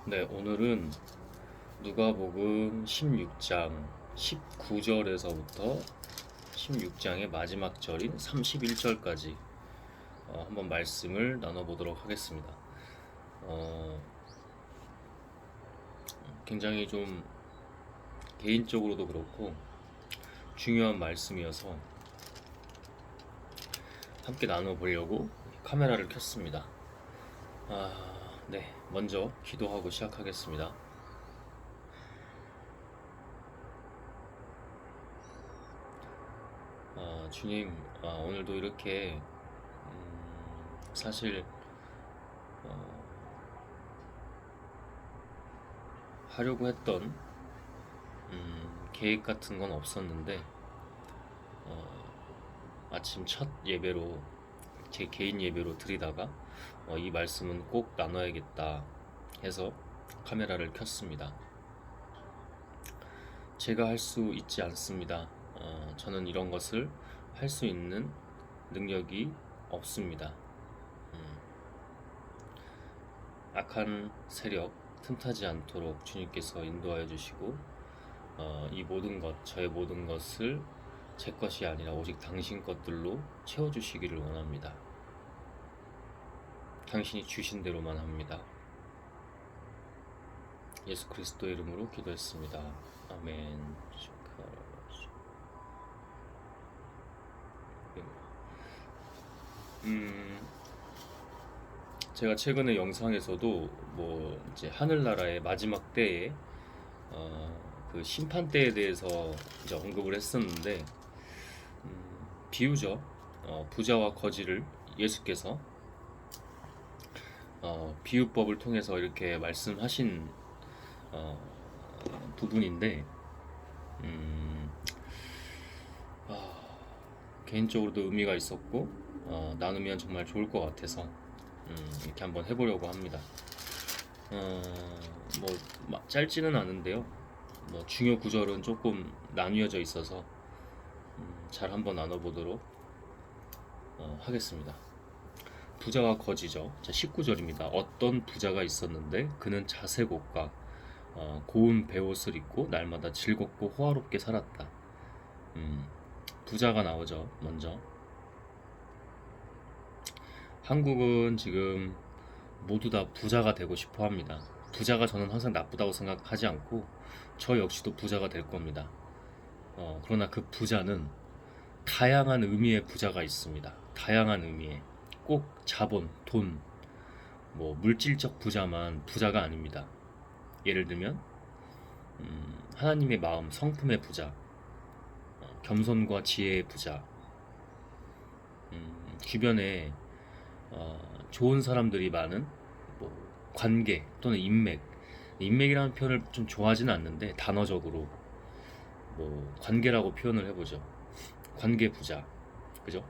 네, 오늘은 누가복음 16장 19절에서부터 16장의 마지막 절인 31절까지 한번 말씀을 나눠보도록 하겠습니다. 굉장히 좀 개인적으로도 그렇고 중요한 말씀이어서 함께 나눠보려고 카메라를 켰습니다. 네, 먼저 기도하고 시작하겠습니다. 주님, 오늘도 이렇게 사실 어, 하려고 했던 계획 같은 건 없었는데 아침 첫 예배로 제 개인 예배로 드리다가 이 말씀은 꼭 나눠야겠다 해서 카메라를 켰습니다. 제가 할 수 있지 않습니다. 저는 이런 것을 할 수 있는 능력이 없습니다. 악한 세력 틈타지 않도록 주님께서 인도하여 주시고 이 모든 것, 저의 모든 것을 제 것이 아니라 오직 당신 것들로 채워주시기를 원합니다. 당신이 주신 대로만 합니다. 예수 그리스도의 이름으로 기도했습니다. 아멘. 제가 최근에 영상에서도 뭐 이제 하늘나라의 마지막 때에 그 심판 때에 대해서 이제 언급을 했었는데 비유죠. 부자와 거지를 예수께서 비유법을 통해서 이렇게 말씀하신 부분인데 개인적으로도 의미가 있었고 나누면 정말 좋을 것 같아서 이렇게 한번 해보려고 합니다. 뭐 짧지는 않은데요. 뭐 중요 구절은 조금 나뉘어져 있어서 잘 한번 나눠보도록 하겠습니다. 부자와 거지죠. 자, 19절입니다. 어떤 부자가 있었는데 그는 자색 옷과 고운 베옷을 입고 날마다 즐겁고 호화롭게 살았다. 부자가 나오죠. 먼저 한국은 지금 모두 다 부자가 되고 싶어 합니다. 부자가 저는 항상 나쁘다고 생각하지 않고 저 역시도 부자가 될 겁니다. 그러나 그 부자는 다양한 의미의 부자가 있습니다. 다양한 의미의 꼭 자본, 돈, 뭐 물질적 부자만 부자가 아닙니다. 예를 들면 하나님의 마음, 성품의 부자, 겸손과 지혜의 부자, 주변에 좋은 사람들이 많은 뭐 관계 또는 인맥이라는 표현을 좀 좋아하지는 않는데 단어적으로 뭐 관계라고 표현을 해보죠. 관계 부자, 그죠?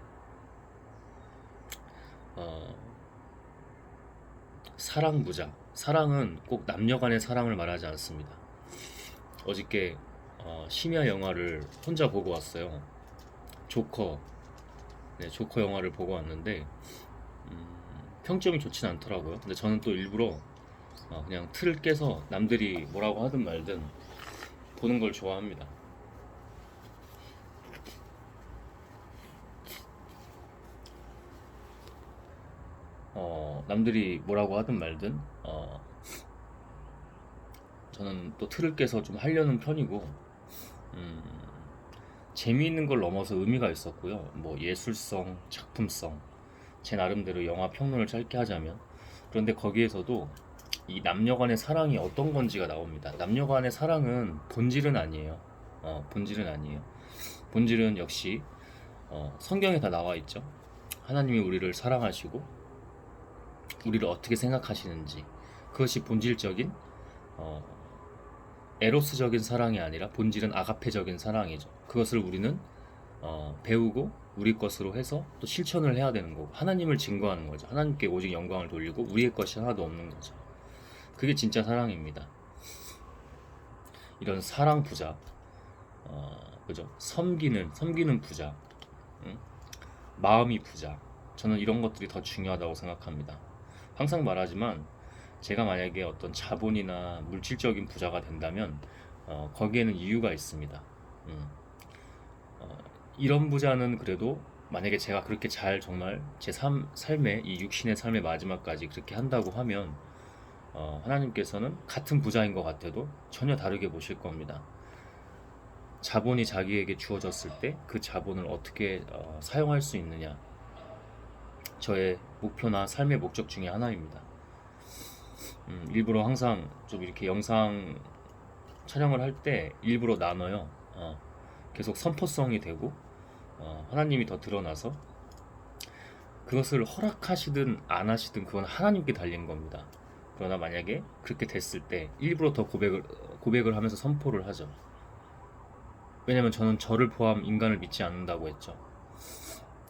사랑 부자. 사랑은 꼭 남녀간의 사랑을 말하지 않습니다. 어저께 심야 영화를 혼자 보고 왔어요. 조커. 네, 조커 영화를 보고 왔는데 평점이 좋진 않더라고요. 근데 저는 또 일부러 그냥 틀을 깨서 남들이 뭐라고 하든 말든 보는 걸 좋아합니다. 남들이 뭐라고 하든 말든 저는 또 틀을 깨서 좀 하려는 편이고 재미있는 걸 넘어서 의미가 있었고요. 뭐 예술성, 작품성, 제 나름대로 영화 평론을 짧게 하자면 그런데 거기에서도 이 남녀간의 사랑이 어떤 건지가 나옵니다. 남녀간의 사랑은 본질은 아니에요. 본질은 아니에요. 본질은 역시 성경에 다 나와 있죠. 하나님이 우리를 사랑하시고 우리를 어떻게 생각하시는지 그것이 본질적인 에로스적인 사랑이 아니라 본질은 아가페적인 사랑이죠. 그것을 우리는 배우고 우리 것으로 해서 또 실천을 해야 되는 거고 하나님을 증거하는 거죠. 하나님께 오직 영광을 돌리고 우리의 것이 하나도 없는 거죠. 그게 진짜 사랑입니다. 이런 사랑 부자, 그죠? 섬기는 부자, 응? 마음이 부자. 저는 이런 것들이 더 중요하다고 생각합니다. 항상 말하지만 제가 만약에 어떤 자본이나 물질적인 부자가 된다면 거기에는 이유가 있습니다. 음, 어, 이런 부자는 그래도 만약에 제가 그렇게 잘 정말 제 삶의 이 육신의 삶의 마지막까지 그렇게 한다고 하면 하나님께서는 같은 부자인 것 같아도 전혀 다르게 보실 겁니다. 자본이 자기에게 주어졌을 때 그 자본을 어떻게 사용할 수 있느냐, 저의 목표나 삶의 목적 중에 하나입니다. 일부러 항상 좀 이렇게 영상 촬영을 할 때 일부러 나눠요. 계속 선포성이 되고 하나님이 더 드러나서 그것을 허락하시든 안 하시든 그건 하나님께 달린 겁니다. 그러나 만약에 그렇게 됐을 때 일부러 더 고백을 하면서 선포를 하죠. 왜냐면 저는 저를 포함 인간을 믿지 않는다고 했죠.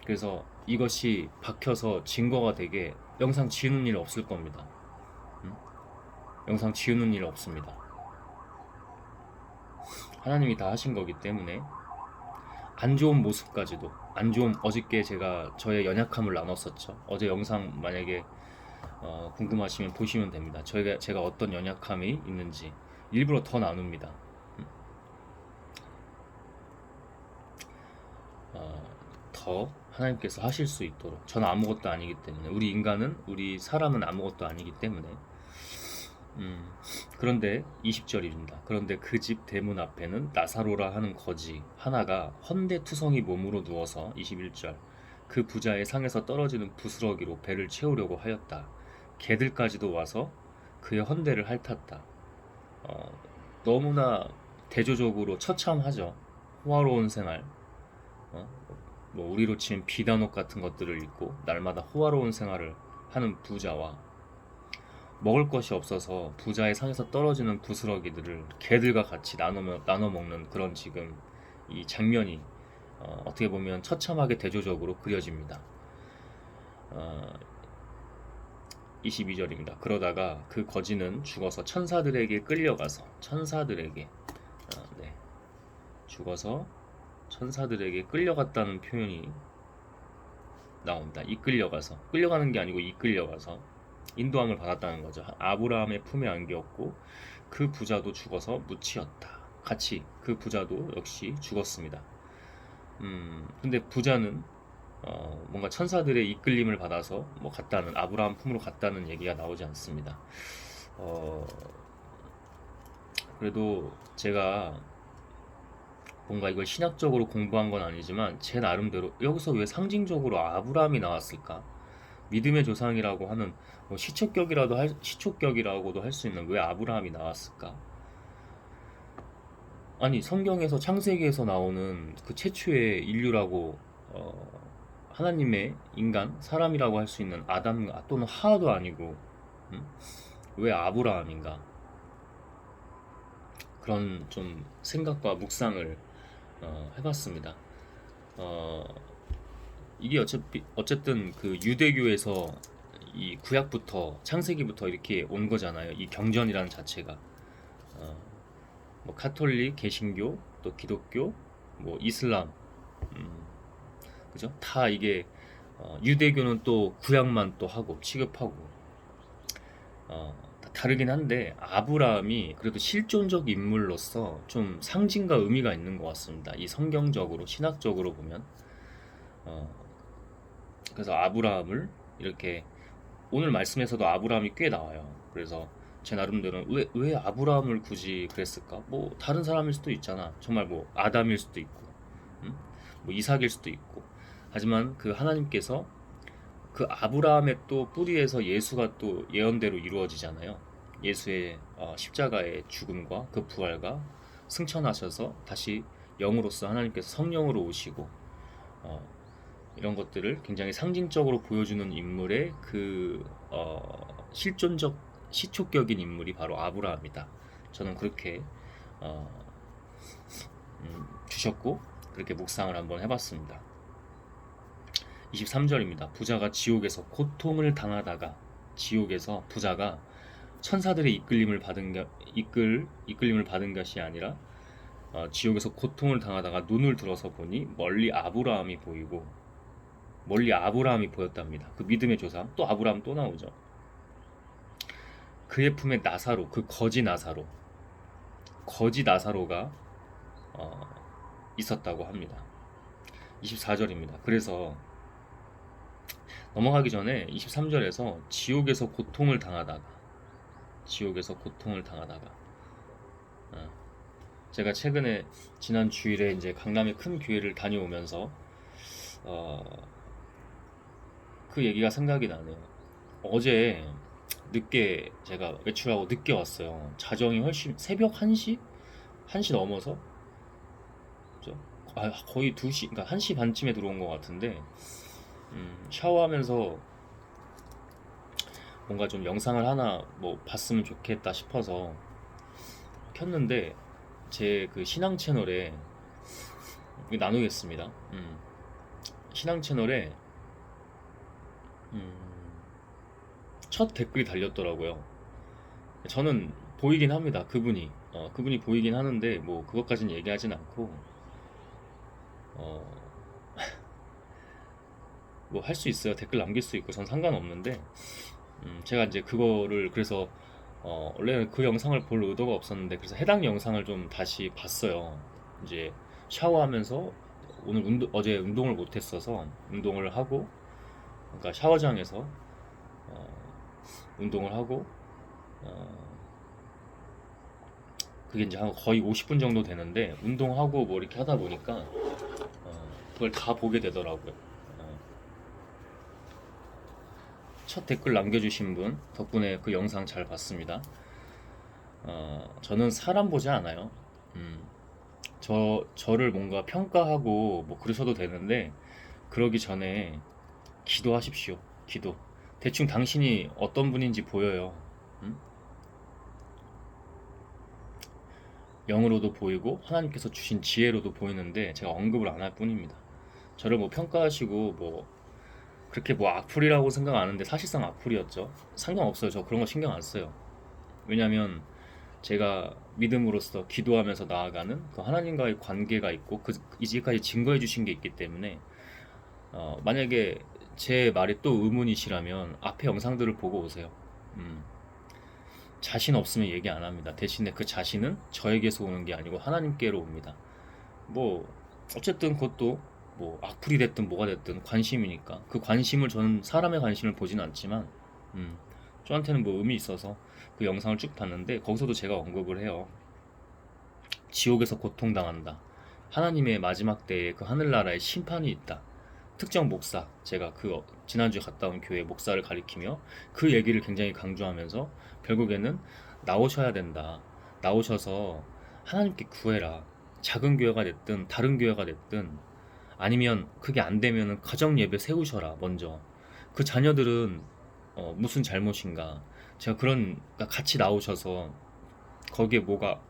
그래서 이것이 박혀서 증거가 되게 영상 지우는 일 없을 겁니다. 영상 지우는 일 없습니다. 하나님이 다 하신 거기 때문에 안 좋은 모습까지도 안 좋은, 어저께 제가 저의 연약함을 나눴었죠. 어제 영상 만약에 궁금하시면 보시면 됩니다. 제가 어떤 연약함이 있는지 일부러 더 나눕니다. 더 하나님께서 하실 수 있도록. 저는 아무것도 아니기 때문에, 우리 사람은 아무것도 아니기 때문에. 그런데 20절입니다. 그런데 그 집 대문 앞에는 나사로라 하는 거지 하나가 헌데투성이 몸으로 누워서, 21절, 그 부자의 상에서 떨어지는 부스러기로 배를 채우려고 하였다. 개들까지도 와서 그의 헌대를 핥았다. 너무나 대조적으로 처참하죠. 호화로운 생활, 어? 뭐 우리로 치면 비단옷 같은 것들을 입고 날마다 호화로운 생활을 하는 부자와 먹을 것이 없어서 부자의 상에서 떨어지는 부스러기들을 개들과 같이 나눠 먹는 그런 지금 이 장면이 어떻게 보면 처참하게 대조적으로 그려집니다. 22절입니다. 그러다가 그 거지는 죽어서 천사들에게 끌려가서, 죽어서 천사들에게 끌려갔다는 표현이 나옵니다. 이끌려가서, 끌려가는 게 아니고 이끌려가서 인도함을 받았다는 거죠. 아브라함의 품에 안겼고 그 부자도 죽어서 묻히었다. 같이 그 부자도 역시 죽었습니다. 근데 부자는 뭔가 천사들의 이끌림을 받아서 뭐 갔다는, 아브라함 품으로 갔다는 얘기가 나오지 않습니다. 그래도 제가 뭔가 이걸 신학적으로 공부한 건 아니지만 제 나름대로 여기서 왜 상징적으로 아브라함이 나왔을까? 믿음의 조상이라고 하는 뭐 시초격이라고도 할 수 있는 왜 아브라함이 나왔을까? 아니, 성경에서 창세기에서 나오는 그 최초의 인류라고 하나님의 인간, 사람이라고 할 수 있는 아담 또는 하와도 아니고 왜 아브라함인가? 그런 좀 생각과 묵상을 해봤습니다. 이게 어쨌든 그 유대교에서 이 구약부터 창세기부터 이렇게 온 거잖아요. 이 경전이라는 자체가 뭐 카톨릭, 개신교, 또 기독교, 뭐 이슬람, 그죠? 다 이게 유대교는 또 구약만 또 하고 취급하고 다 다르긴 한데 아브라함이 그래도 실존적 인물로서 좀 상징과 의미가 있는 것 같습니다. 이 성경적으로 신학적으로 보면 그래서 아브라함을 이렇게 오늘 말씀에서도 아브라함이 꽤 나와요. 그래서 제 나름대로는 왜 아브라함을 굳이 그랬을까? 뭐 다른 사람일 수도 있잖아. 정말 뭐 아담일 수도 있고, 뭐 이삭일 수도 있고. 하지만 그 하나님께서 그 아브라함의 또 뿌리에서 예수가 또 예언대로 이루어지잖아요. 예수의 십자가의 죽음과 그 부활과 승천하셔서 다시 영으로서 하나님께서 성령으로 오시고 이런 것들을 굉장히 상징적으로 보여주는 인물의 그 실존적 시초격인 인물이 바로 아브라함이다. 저는 그렇게 주셨고 그렇게 묵상을 한번 해봤습니다. 23절입니다. 부자가 지옥에서 고통을 당하다가, 지옥에서 부자가 천사들의 이끌림을 받은 것이 아니라 지옥에서 고통을 당하다가 눈을 들어서 보니 멀리 아브라함이 보였답니다. 그 믿음의 조상, 또 아브라함 또 나오죠. 그의 품에 나사로, 그 거지 나사로가 있었다고 합니다. 24절입니다. 그래서 넘어가기 전에 23절에서 지옥에서 고통을 당하다가 어, 제가 최근에 지난 주일에 이제 강남의 큰 교회를 다녀오면서 어, 그 얘기가 생각이 나네요. 어제 늦게 제가 외출하고 늦게 왔어요. 자정이 훨씬 새벽 1시? 1시 넘어서 그죠? 거의 2시, 그러니까 1시 반쯤에 들어온 것 같은데 샤워하면서 뭔가 좀 영상을 하나 뭐 봤으면 좋겠다 싶어서 켰는데 제 그 신앙 채널에 나누겠습니다. 신앙 채널에 음, 첫 댓글이 달렸더라고요. 저는 보이긴 합니다. 그분이 보이긴 하는데 뭐 그것까진 얘기하진 않고 어, 뭐 할 수 있어요. 댓글 남길 수 있고 전 상관없는데 제가 이제 그거를 그래서 원래는 그 영상을 볼 의도가 없었는데 그래서 해당 영상을 좀 다시 봤어요. 이제 샤워하면서 어제 운동을 못했어서 운동을 하고 그러니까 샤워장에서 어, 운동을 하고 어, 그게 이제 한 거의 50분 정도 되는데 운동하고 뭐 이렇게 하다 보니까 그걸 다 보게 되더라고요. 어, 첫 댓글 남겨주신 분 덕분에 그 영상 잘 봤습니다. 저는 사람 보지 않아요. 음, 저를 뭔가 평가하고 뭐 그러셔도 되는데 그러기 전에 기도하십시오. 기도. 대충 당신이 어떤 분인지 보여요. 음? 영으로도 보이고 하나님께서 주신 지혜로도 보이는데 제가 언급을 안 할 뿐입니다. 저를 뭐 평가하시고 뭐 그렇게 뭐 악플이라고 생각 안 하는데 사실상 악플이었죠. 상관없어요. 저 그런 거 신경 안 써요. 왜냐면 제가 믿음으로써 기도하면서 나아가는 그 하나님과의 관계가 있고 그 이제까지 증거해 주신 게 있기 때문에 만약에 제 말이 또 의문이시라면 앞에 영상들을 보고 오세요. 음, 자신 없으면 얘기 안 합니다. 대신에 그 자신은 저에게서 오는 게 아니고 하나님께로 옵니다. 뭐 어쨌든 그것도 뭐 악플이 됐든 뭐가 됐든 관심이니까 그 관심을 저는 사람의 관심을 보진 않지만 음, 저한테는 뭐 의미 있어서 그 영상을 쭉 봤는데 거기서도 제가 언급을 해요. 지옥에서 고통당한다. 하나님의 마지막 때에 그 하늘나라에 심판이 있다. 특정 목사, 제가 지난주에 갔다 온 교회 목사를 가리키며 그 얘기를 굉장히 강조하면서 결국에는 나오셔야 된다. 나오셔서 하나님께 구해라. 작은 교회가 됐든 다른 교회가 됐든 아니면 그게 안 되면은 가정 예배 세우셔라. 먼저 그 자녀들은 무슨 잘못인가? 제가 그러니까 같이 나오셔서 거기에 뭐가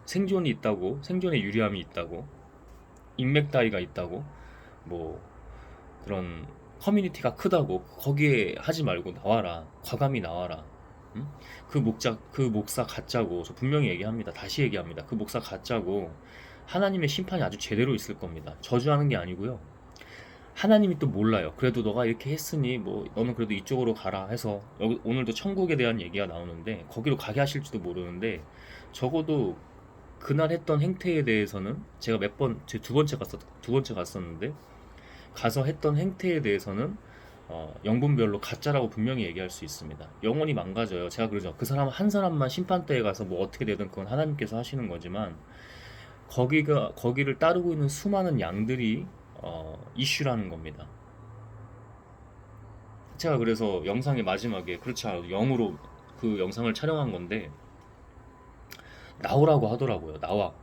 생존이 있다고, 생존에 유리함이 있다고, 인맥 따위가 있다고, 뭐 그런 커뮤니티가 크다고 거기에 하지 말고 나와라. 과감히 나와라. 응? 그 목사 가짜고 저 분명히 얘기합니다. 다시 얘기합니다. 그 목사 가짜고 하나님의 심판이 아주 제대로 있을 겁니다. 저주하는 게 아니고요. 하나님이 또 몰라요. 그래도 너가 이렇게 했으니 뭐 너는 그래도 이쪽으로 가라 해서 오늘도 천국에 대한 얘기가 나오는데 거기로 가게 하실지도 모르는데 적어도 그날 했던 행태에 대해서는 제가 제 두 번째 갔었는데 가서 했던 행태에 대해서는 영분별로 가짜라고 분명히 얘기할 수 있습니다. 영원히 망가져요. 제가 그러죠. 그 사람 한 사람만 심판대에 가서 뭐 어떻게 되든 그건 하나님께서 하시는 거지만 거기를 따르고 있는 수많은 양들이 이슈라는 겁니다. 제가 그래서 영상의 마지막에 그렇지 않아도 영으로 그 영상을 촬영한 건데 나오라고 하더라고요. 나와.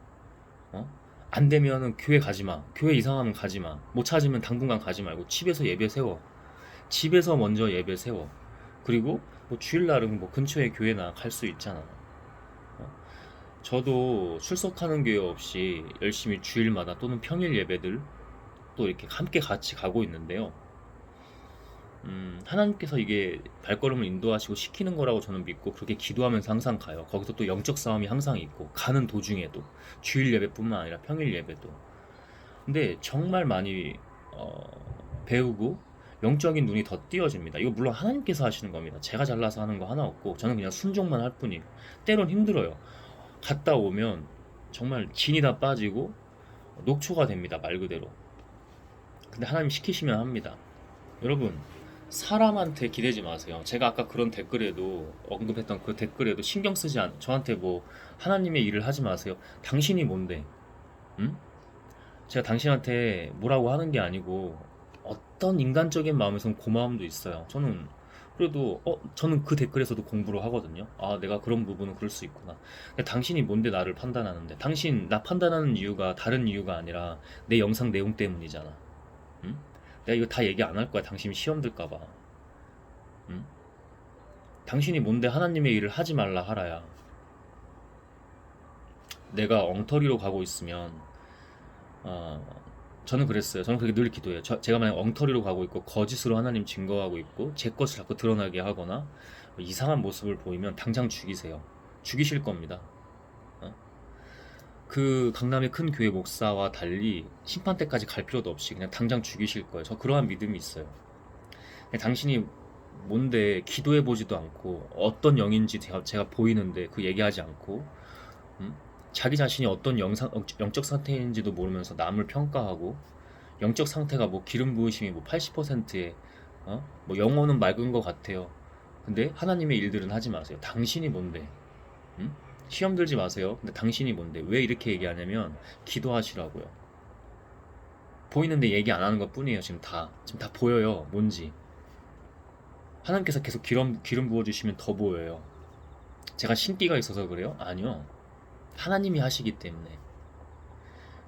어? 안 되면은 교회 가지 마. 교회 이상하면 가지 마. 못 찾으면 당분간 가지 말고 집에서 예배 세워. 집에서 먼저 예배 세워. 그리고 뭐 주일날은 뭐 근처에 교회나 갈 수 있잖아. 어? 저도 출석하는 교회 없이 열심히 주일마다 또는 평일 예배들 또 이렇게 함께 같이 가고 있는데요. 하나님께서 이게 발걸음을 인도하시고 시키는 거라고 저는 믿고 그렇게 기도하면서 항상 가요. 거기서 또 영적 싸움이 항상 있고 가는 도중에도 주일 예배뿐만 아니라 평일 예배도. 근데 정말 많이 배우고 영적인 눈이 더 띄어집니다. 이거 물론 하나님께서 하시는 겁니다. 제가 잘나서 하는 거 하나 없고 저는 그냥 순종만 할 뿐이에요. 때론 힘들어요. 갔다 오면 정말 진이 다 빠지고 녹초가 됩니다. 말 그대로. 근데 하나님 시키시면 합니다. 여러분, 사람한테 기대지 마세요. 제가 아까 그런 댓글에도 언급했던 그 댓글에도 신경 쓰지 않, 저한테 뭐 하나님의 일을 하지 마세요. 당신이 뭔데? 응? 제가 당신한테 뭐라고 하는 게 아니고 어떤 인간적인 마음에서는 고마움도 있어요. 저는 그래도 저는 그 댓글에서도 공부를 하거든요. 아, 내가 그런 부분은 그럴 수 있구나. 근데 당신이 뭔데 나를 판단하는데? 당신 나 판단하는 이유가 다른 이유가 아니라 내 영상 내용 때문이잖아. 응? 내가 이거 다 얘기 안 할 거야. 당신이 시험 들까 봐. 응? 당신이 뭔데 하나님의 일을 하지 말라 하라야. 내가 엉터리로 가고 있으면 어, 저는 그랬어요. 저는 그렇게 늘 기도해요. 제가 만약 엉터리로 가고 있고 거짓으로 하나님 증거하고 있고 제 것을 자꾸 드러나게 하거나 이상한 모습을 보이면 당장 죽이세요. 죽이실 겁니다. 어? 그 강남의 큰 교회 목사와 달리 심판대까지 갈 필요도 없이 그냥 당장 죽이실 거예요. 저 그러한 믿음이 있어요. 당신이 뭔데 기도해 보지도 않고 어떤 영인지 제가 보이는데 그 얘기하지 않고 음? 자기 자신이 어떤 영적 상태인지도 모르면서 남을 평가하고 영적 상태가 뭐 기름 부으심이 뭐 80%에 뭐 영혼은 맑은 것 같아요. 근데 하나님의 일들은 하지 마세요. 당신이 뭔데? 음? 시험 들지 마세요. 근데 당신이 뭔데? 왜 이렇게 얘기하냐면 기도하시라고요. 보이는데 얘기 안 하는 것 뿐이에요. 지금 다 보여요. 뭔지. 하나님께서 계속 기름 부어주시면 더 보여요. 제가 신기가 있어서 그래요? 아니요. 하나님이 하시기 때문에.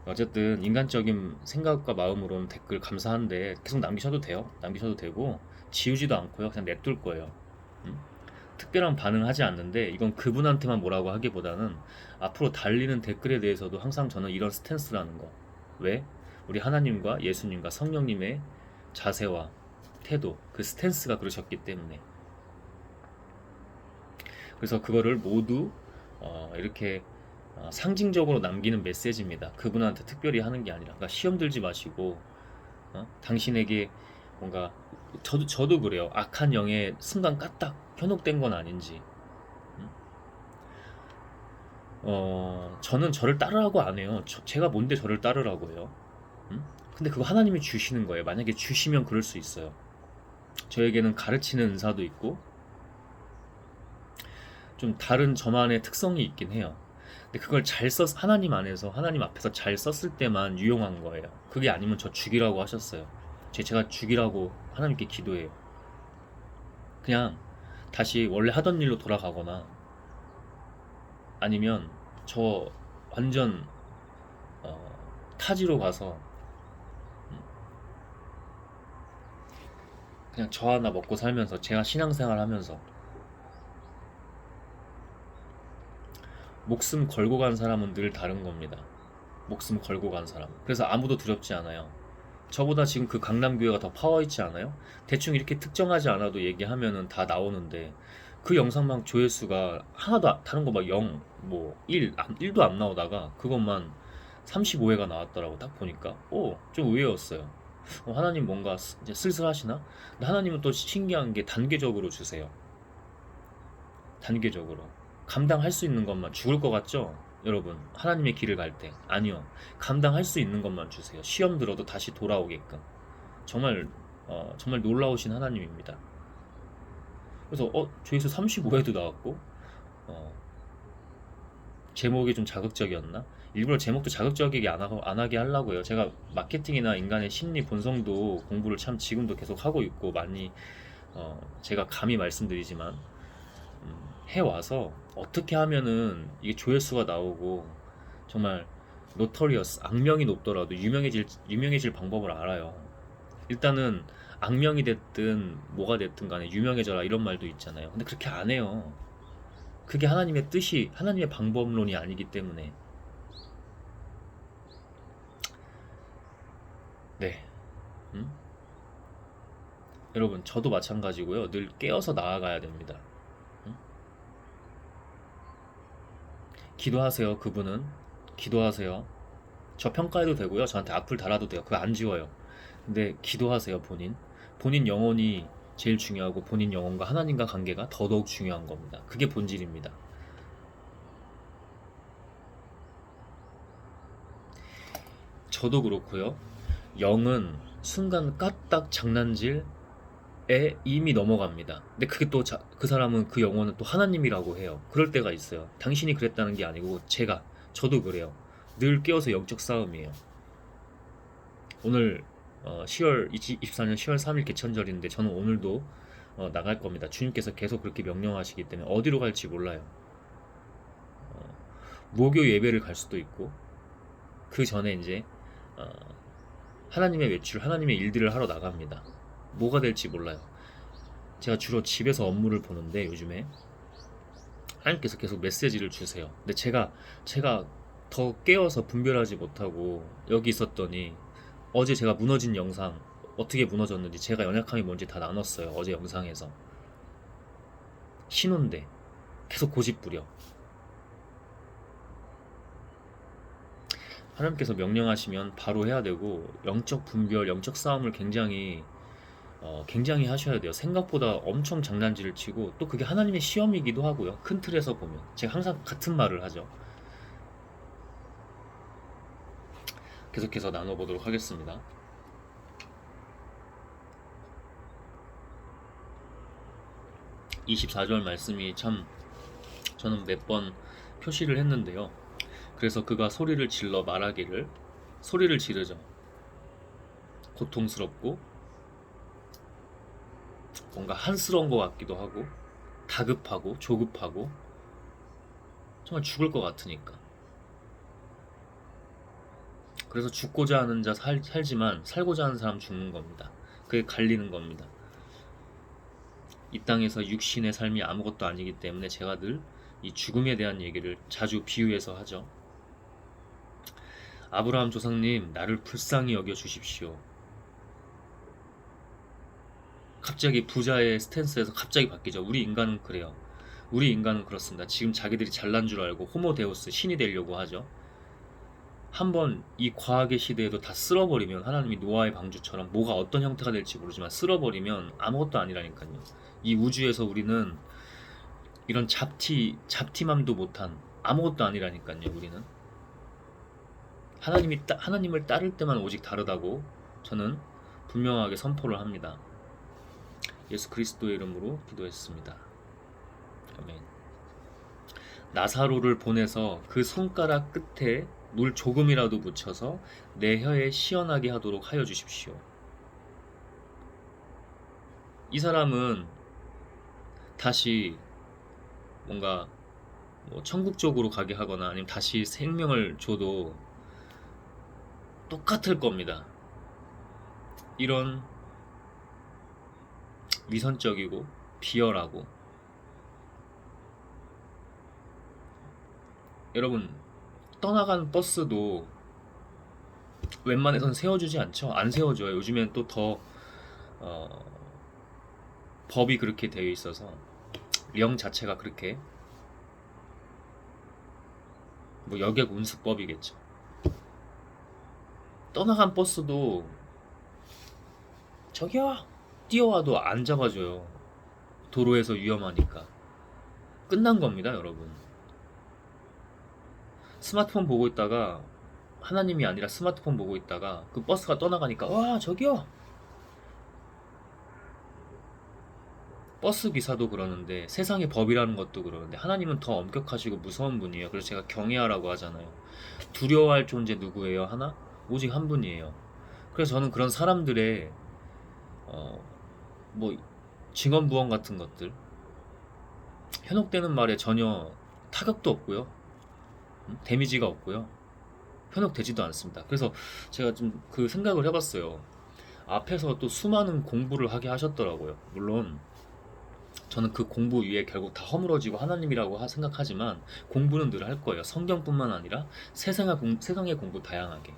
어쨌든 인간적인 생각과 마음으로는 댓글 감사한데 계속 남기셔도 돼요. 남기셔도 되고 지우지도 않고요. 그냥 냅둘 거예요. 음? 특별한 반응하지 않는데 이건 그분한테만 뭐라고 하기보다는 앞으로 달리는 댓글에 대해서도 항상 저는 이런 스탠스라는 거. 왜? 우리 하나님과 예수님과 성령님의 자세와 태도, 그 스탠스가 그러셨기 때문에. 그래서 그거를 모두 이렇게 상징적으로 남기는 메시지입니다. 그분한테 특별히 하는 게 아니라. 그러니까 시험 들지 마시고 당신에게 뭔가 저도 그래요. 악한 영에 순간 까딱 현혹된 건 아닌지. 음? 저는 저를 따르라고 안 해요. 제가 뭔데 저를 따르라고 해요. 근데 그거 하나님이 주시는 거예요. 만약에 주시면 그럴 수 있어요. 저에게는 가르치는 은사도 있고 좀 다른 저만의 특성이 있긴 해요. 근데 그걸 하나님 안에서 하나님 앞에서 잘 썼을 때만 유용한 거예요. 그게 아니면 저 죽이라고 하셨어요. 제가 죽이라고 하나님께 기도해요. 그냥 다시 원래 하던 일로 돌아가거나 아니면 저 완전 타지로 가서 그냥 저 하나 먹고 살면서 제가 신앙생활 하면서 목숨 걸고 간 사람은 늘 다른 겁니다. 목숨 걸고 간 사람. 그래서 아무도 두렵지 않아요. 저보다 지금 그 강남교회가 더 파워 있지 않아요? 대충 이렇게 특정하지 않아도 얘기하면은 다 나오는데 그 영상만 조회수가 하나도 다른 거 막 0, 뭐 1도 안 나오다가 그것만 35회가 나왔더라고. 딱 보니까 좀 의외였어요. 하나님 뭔가 이제 슬슬 하시나? 근데 하나님은 또 신기한 게 단계적으로 주세요. 단계적으로. 감당할 수 있는 것만. 죽을 것 같죠? 여러분, 하나님의 길을 갈 때. 아니요. 감당할 수 있는 것만 주세요. 시험 들어도 다시 돌아오게끔. 정말, 정말 놀라우신 하나님입니다. 그래서, 조회수 35회도 나왔고, 어, 제목이 좀 자극적이었나? 일부러 제목도 자극적이게 안 하게 하려고요. 제가 마케팅이나 인간의 심리 본성도 공부를 참 지금도 계속 하고 있고, 많이, 제가 감히 말씀드리지만, 해와서 어떻게 하면은 이게 조회수가 나오고 정말 노토리어스 악명이 높더라도 유명해질 방법을 알아요. 일단은 악명이 됐든 뭐가 됐든 간에 유명해져라 이런 말도 있잖아요. 근데 그렇게 안 해요. 그게 하나님의 뜻이 하나님의 방법론이 아니기 때문에. 네. 음? 여러분 저도 마찬가지고요. 늘 깨어서 나아가야 됩니다. 음? 기도하세요. 그분은 기도하세요. 저 평가해도 되고요. 저한테 악플 달아도 돼요. 그거 안 지워요. 근데 기도하세요, 본인. 본인 영혼이 제일 중요하고 본인 영혼과 하나님과 관계가 더더욱 중요한 겁니다. 그게 본질입니다. 저도 그렇고요. 영은 순간 까딱 장난질에 이미 넘어갑니다. 근데 그게 또 그 사람은 그 영혼은 또 하나님이라고 해요. 그럴 때가 있어요. 당신이 그랬다는 게 아니고 저도 그래요. 늘 깨어서 영적 싸움이에요. 오늘 24년 10월 3일 개천절인데 저는 오늘도 나갈 겁니다. 주님께서 계속 그렇게 명령하시기 때문에 어디로 갈지 몰라요. 목요 예배를 갈 수도 있고 그 전에 이제 하나님의 외출, 하나님의 일들을 하러 나갑니다. 뭐가 될지 몰라요. 제가 주로 집에서 업무를 보는데 요즘에 하나님께서 계속 메시지를 주세요. 근데 제가 더 깨어서 분별하지 못하고 여기 있었더니 어제 제가 무너진 영상 어떻게 무너졌는지 제가 연약함이 뭔지 다 나눴어요. 어제 영상에서 신혼데 계속 고집부려. 하나님께서 명령하시면 바로 해야 되고 영적 분별, 영적 싸움을 굉장히 하셔야 돼요. 생각보다 엄청 장난질을 치고 또 그게 하나님의 시험이기도 하고요. 큰 틀에서 보면 제가 항상 같은 말을 하죠. 계속해서 나눠보도록 하겠습니다. 24절 말씀이 참 저는 몇 번 표시를 했는데요. 그래서 그가 소리를 질러 말하기를, 소리를 지르죠. 고통스럽고 뭔가 한스러운 것 같기도 하고 다급하고 조급하고 정말 죽을 것 같으니까. 그래서 죽고자 하는 자 살지만 살고자 하는 사람 죽는 겁니다. 그게 갈리는 겁니다. 이 땅에서 육신의 삶이 아무것도 아니기 때문에 제가 늘 이 죽음에 대한 얘기를 자주 비유해서 하죠. 아브라함 조상님, 나를 불쌍히 여겨 주십시오. 갑자기 부자의 스탠스에서 갑자기 바뀌죠. 우리 인간은 그래요. 우리 인간은 그렇습니다. 지금 자기들이 잘난 줄 알고 호모데우스, 신이 되려고 하죠. 한번 이 과학의 시대에도 다 쓸어버리면 하나님이 노아의 방주처럼 뭐가 어떤 형태가 될지 모르지만 쓸어버리면 아무것도 아니라니까요. 이 우주에서 우리는 이런 잡티맘도 못한 아무것도 아니라니까요. 우리는 하나님을 따를 때만 오직 다르다고 저는 분명하게 선포를 합니다. 예수 그리스도의 이름으로 기도했습니다. 아멘. 나사로를 보내서 그 손가락 끝에 물 조금이라도 묻혀서 내 혀에 시원하게 하도록 하여 주십시오. 이 사람은 다시 뭔가 천국 쪽으로 가게 하거나 아니면 다시 생명을 줘도 똑같을 겁니다. 이런 위선적이고 비열하고, 여러분 떠나간 버스도 웬만해선 세워주지 않죠. 안 세워줘요. 요즘엔 또 더 법이 그렇게 되어 있어서 령 자체가 그렇게 여객 운수법이겠죠. 떠나간 버스도 저기요 뛰어와도 안 잡아줘요. 도로에서 위험하니까. 끝난 겁니다, 여러분. 스마트폰 보고 있다가 하나님이 아니라 스마트폰 보고 있다가 그 버스가 떠나가니까 와 저기요. 버스 기사도 그러는데 세상의 법이라는 것도 그러는데 하나님은 더 엄격하시고 무서운 분이에요. 그래서 제가 경외하라고 하잖아요. 두려워할 존재 누구예요? 하나? 오직 한 분이에요. 그래서 저는 그런 사람들의 증언부언 같은 것들, 현혹되는 말에 전혀 타격도 없고요. 데미지가 없고요. 현혹되지도 않습니다. 그래서 제가 좀 그 생각을 해봤어요. 앞에서 또 수많은 공부를 하게 하셨더라고요. 물론 저는 그 공부 위에 결국 다 허물어지고 하나님이라고 생각하지만 공부는 늘 할 거예요. 성경뿐만 아니라 세상의 공부 다양하게.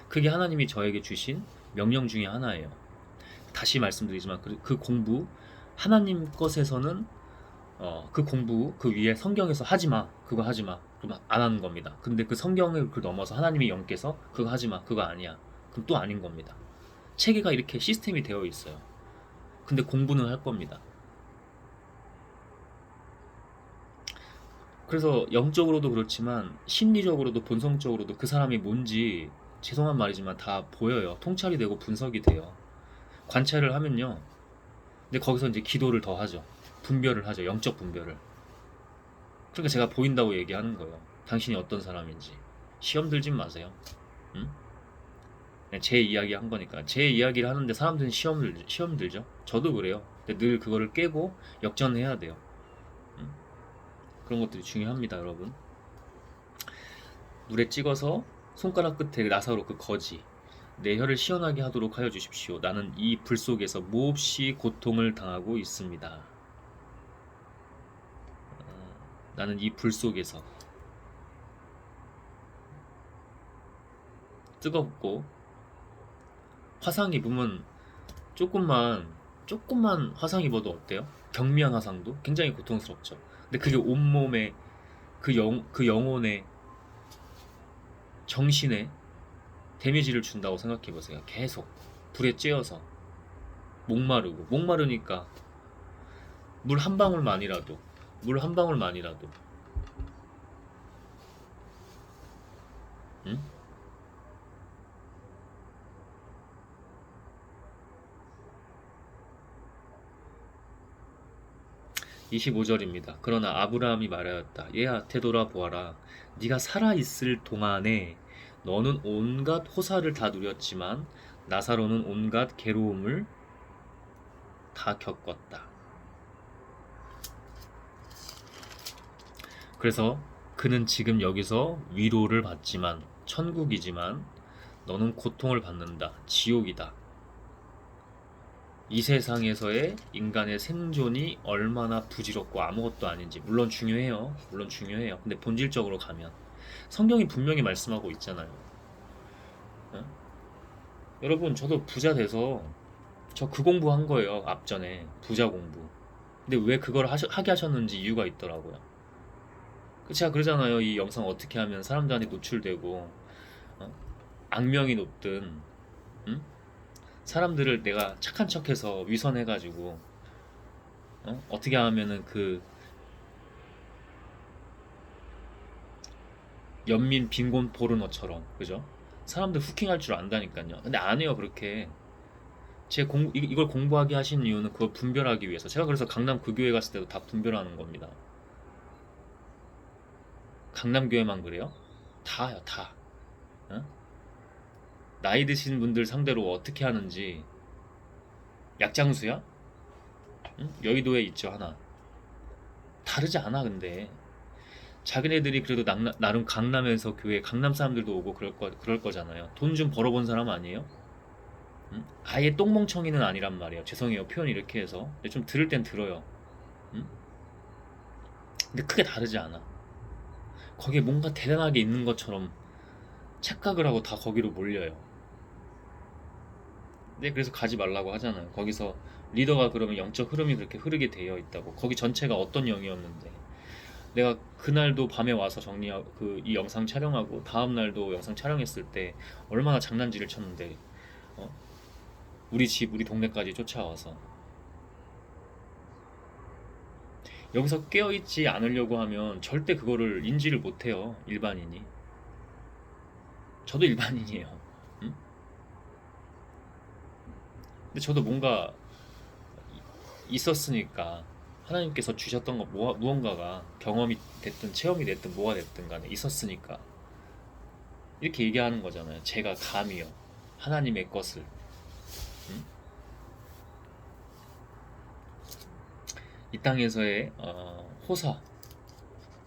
그게 하나님이 저에게 주신 명령 중에 하나예요. 다시 말씀드리지만 그 공부, 하나님 것에서는 그 공부 그 위에 성경에서 하지마, 그거 하지마, 그럼 안 하는 겁니다. 근데 그 성경을 넘어서 하나님이 영께서 그거 하지마, 그거 아니야, 그럼 또 아닌 겁니다. 체계가 이렇게 시스템이 되어 있어요. 근데 공부는 할 겁니다. 그래서 영적으로도 그렇지만 심리적으로도 본성적으로도 그 사람이 뭔지 죄송한 말이지만 다 보여요. 통찰이 되고 분석이 돼요. 관찰을 하면요. 근데 거기서 이제 기도를 더 하죠. 분별을 하죠. 영적 분별을. 그러니까 제가 보인다고 얘기하는 거예요. 당신이 어떤 사람인지. 시험 들진 마세요. 응? 그냥 제 이야기 한 거니까. 제 이야기를 하는데 사람들은 시험 들죠. 저도 그래요. 근데 늘 그거를 깨고 역전해야 돼요. 응? 그런 것들이 중요합니다, 여러분. 물에 찍어서 손가락 끝에 나사로 그 거지. 내 혀를 시원하게 하도록 하여 주십시오. 나는 이 불 속에서 몹시 고통을 당하고 있습니다. 나는 이 불 속에서 뜨겁고 화상 입으면 조금만 화상 입어도 어때요? 경미한 화상도 굉장히 고통스럽죠. 근데 그게 온몸에 그 영혼에 정신에 데미지를 준다고 생각해 보세요. 계속 불에 쬐어서 목마르니까 물 한 방울만이라도 물 한 방울만이라도 응? 25절입니다. 그러나 아브라함이 말하였다. 얘야 되돌아 보아라. 네가 살아 있을 동안에 너는 온갖 호사를 다 누렸지만 나사로는 온갖 괴로움을 다 겪었다. 그래서 그는 지금 여기서 위로를 받지만 천국이지만 너는 고통을 받는다. 지옥이다. 이 세상에서의 인간의 생존이 얼마나 부질없고 아무것도 아닌지 물론 중요해요. 물론 중요해요. 근데 본질적으로 가면 성경이 분명히 말씀하고 있잖아요. 어? 여러분 저도 부자 돼서 저 그 공부한 거예요. 앞전에 부자 공부. 근데 왜 그걸 하게 하셨는지 이유가 있더라고요. 제가 그러잖아요. 이 영상 어떻게 하면 사람들한테 노출되고 어? 악명이 높든 응? 사람들을 내가 착한 척해서 위선해가지고 어떻게 하면은 그 연민 빈곤 포르노처럼 그죠? 사람들 후킹할 줄 안다니까요. 근데 안 해요 그렇게. 이걸 공부하게 하신 이유는 그걸 분별하기 위해서. 제가 그래서 강남 그 교회 갔을 때도 다 분별하는 겁니다. 강남 교회만 그래요? 다요 다. 어? 나이 드신 분들 상대로 어떻게 하는지. 약장수야? 응? 여의도에 있죠 하나. 다르지 않아 근데. 자기네들이 그래도 나름 강남에서 교회 강남 사람들도 오고 그럴 거잖아요. 돈 좀 벌어본 사람 아니에요? 응? 아예 똥멍청이는 아니란 말이에요. 죄송해요 표현 이렇게 해서. 근데 좀 들을 땐 들어요. 응? 근데 크게 다르지 않아. 거기에 뭔가 대단하게 있는 것처럼 착각을 하고 다 거기로 몰려요. 네, 그래서 가지 말라고 하잖아요. 거기서 리더가 그러면 영적 흐름이 그렇게 흐르게 되어 있다고. 거기 전체가 어떤 영이었는데. 내가 그날도 밤에 와서 정리하고 이 영상 촬영하고 다음 날도 영상 촬영했을 때 얼마나 장난질을 쳤는데 어? 우리 집 우리 동네까지 쫓아와서 여기서 깨어있지 않으려고 하면 절대 그거를 인지를 못해요 일반인이. 저도 일반인이에요. 응? 근데 저도 뭔가 있었으니까 하나님께서 주셨던 거 무언가가 경험이 됐든 체험이 됐든 뭐가 됐든 간에 있었으니까 이렇게 얘기하는 거잖아요. 제가 감히요 하나님의 것을. 응? 이 땅에서의 호사,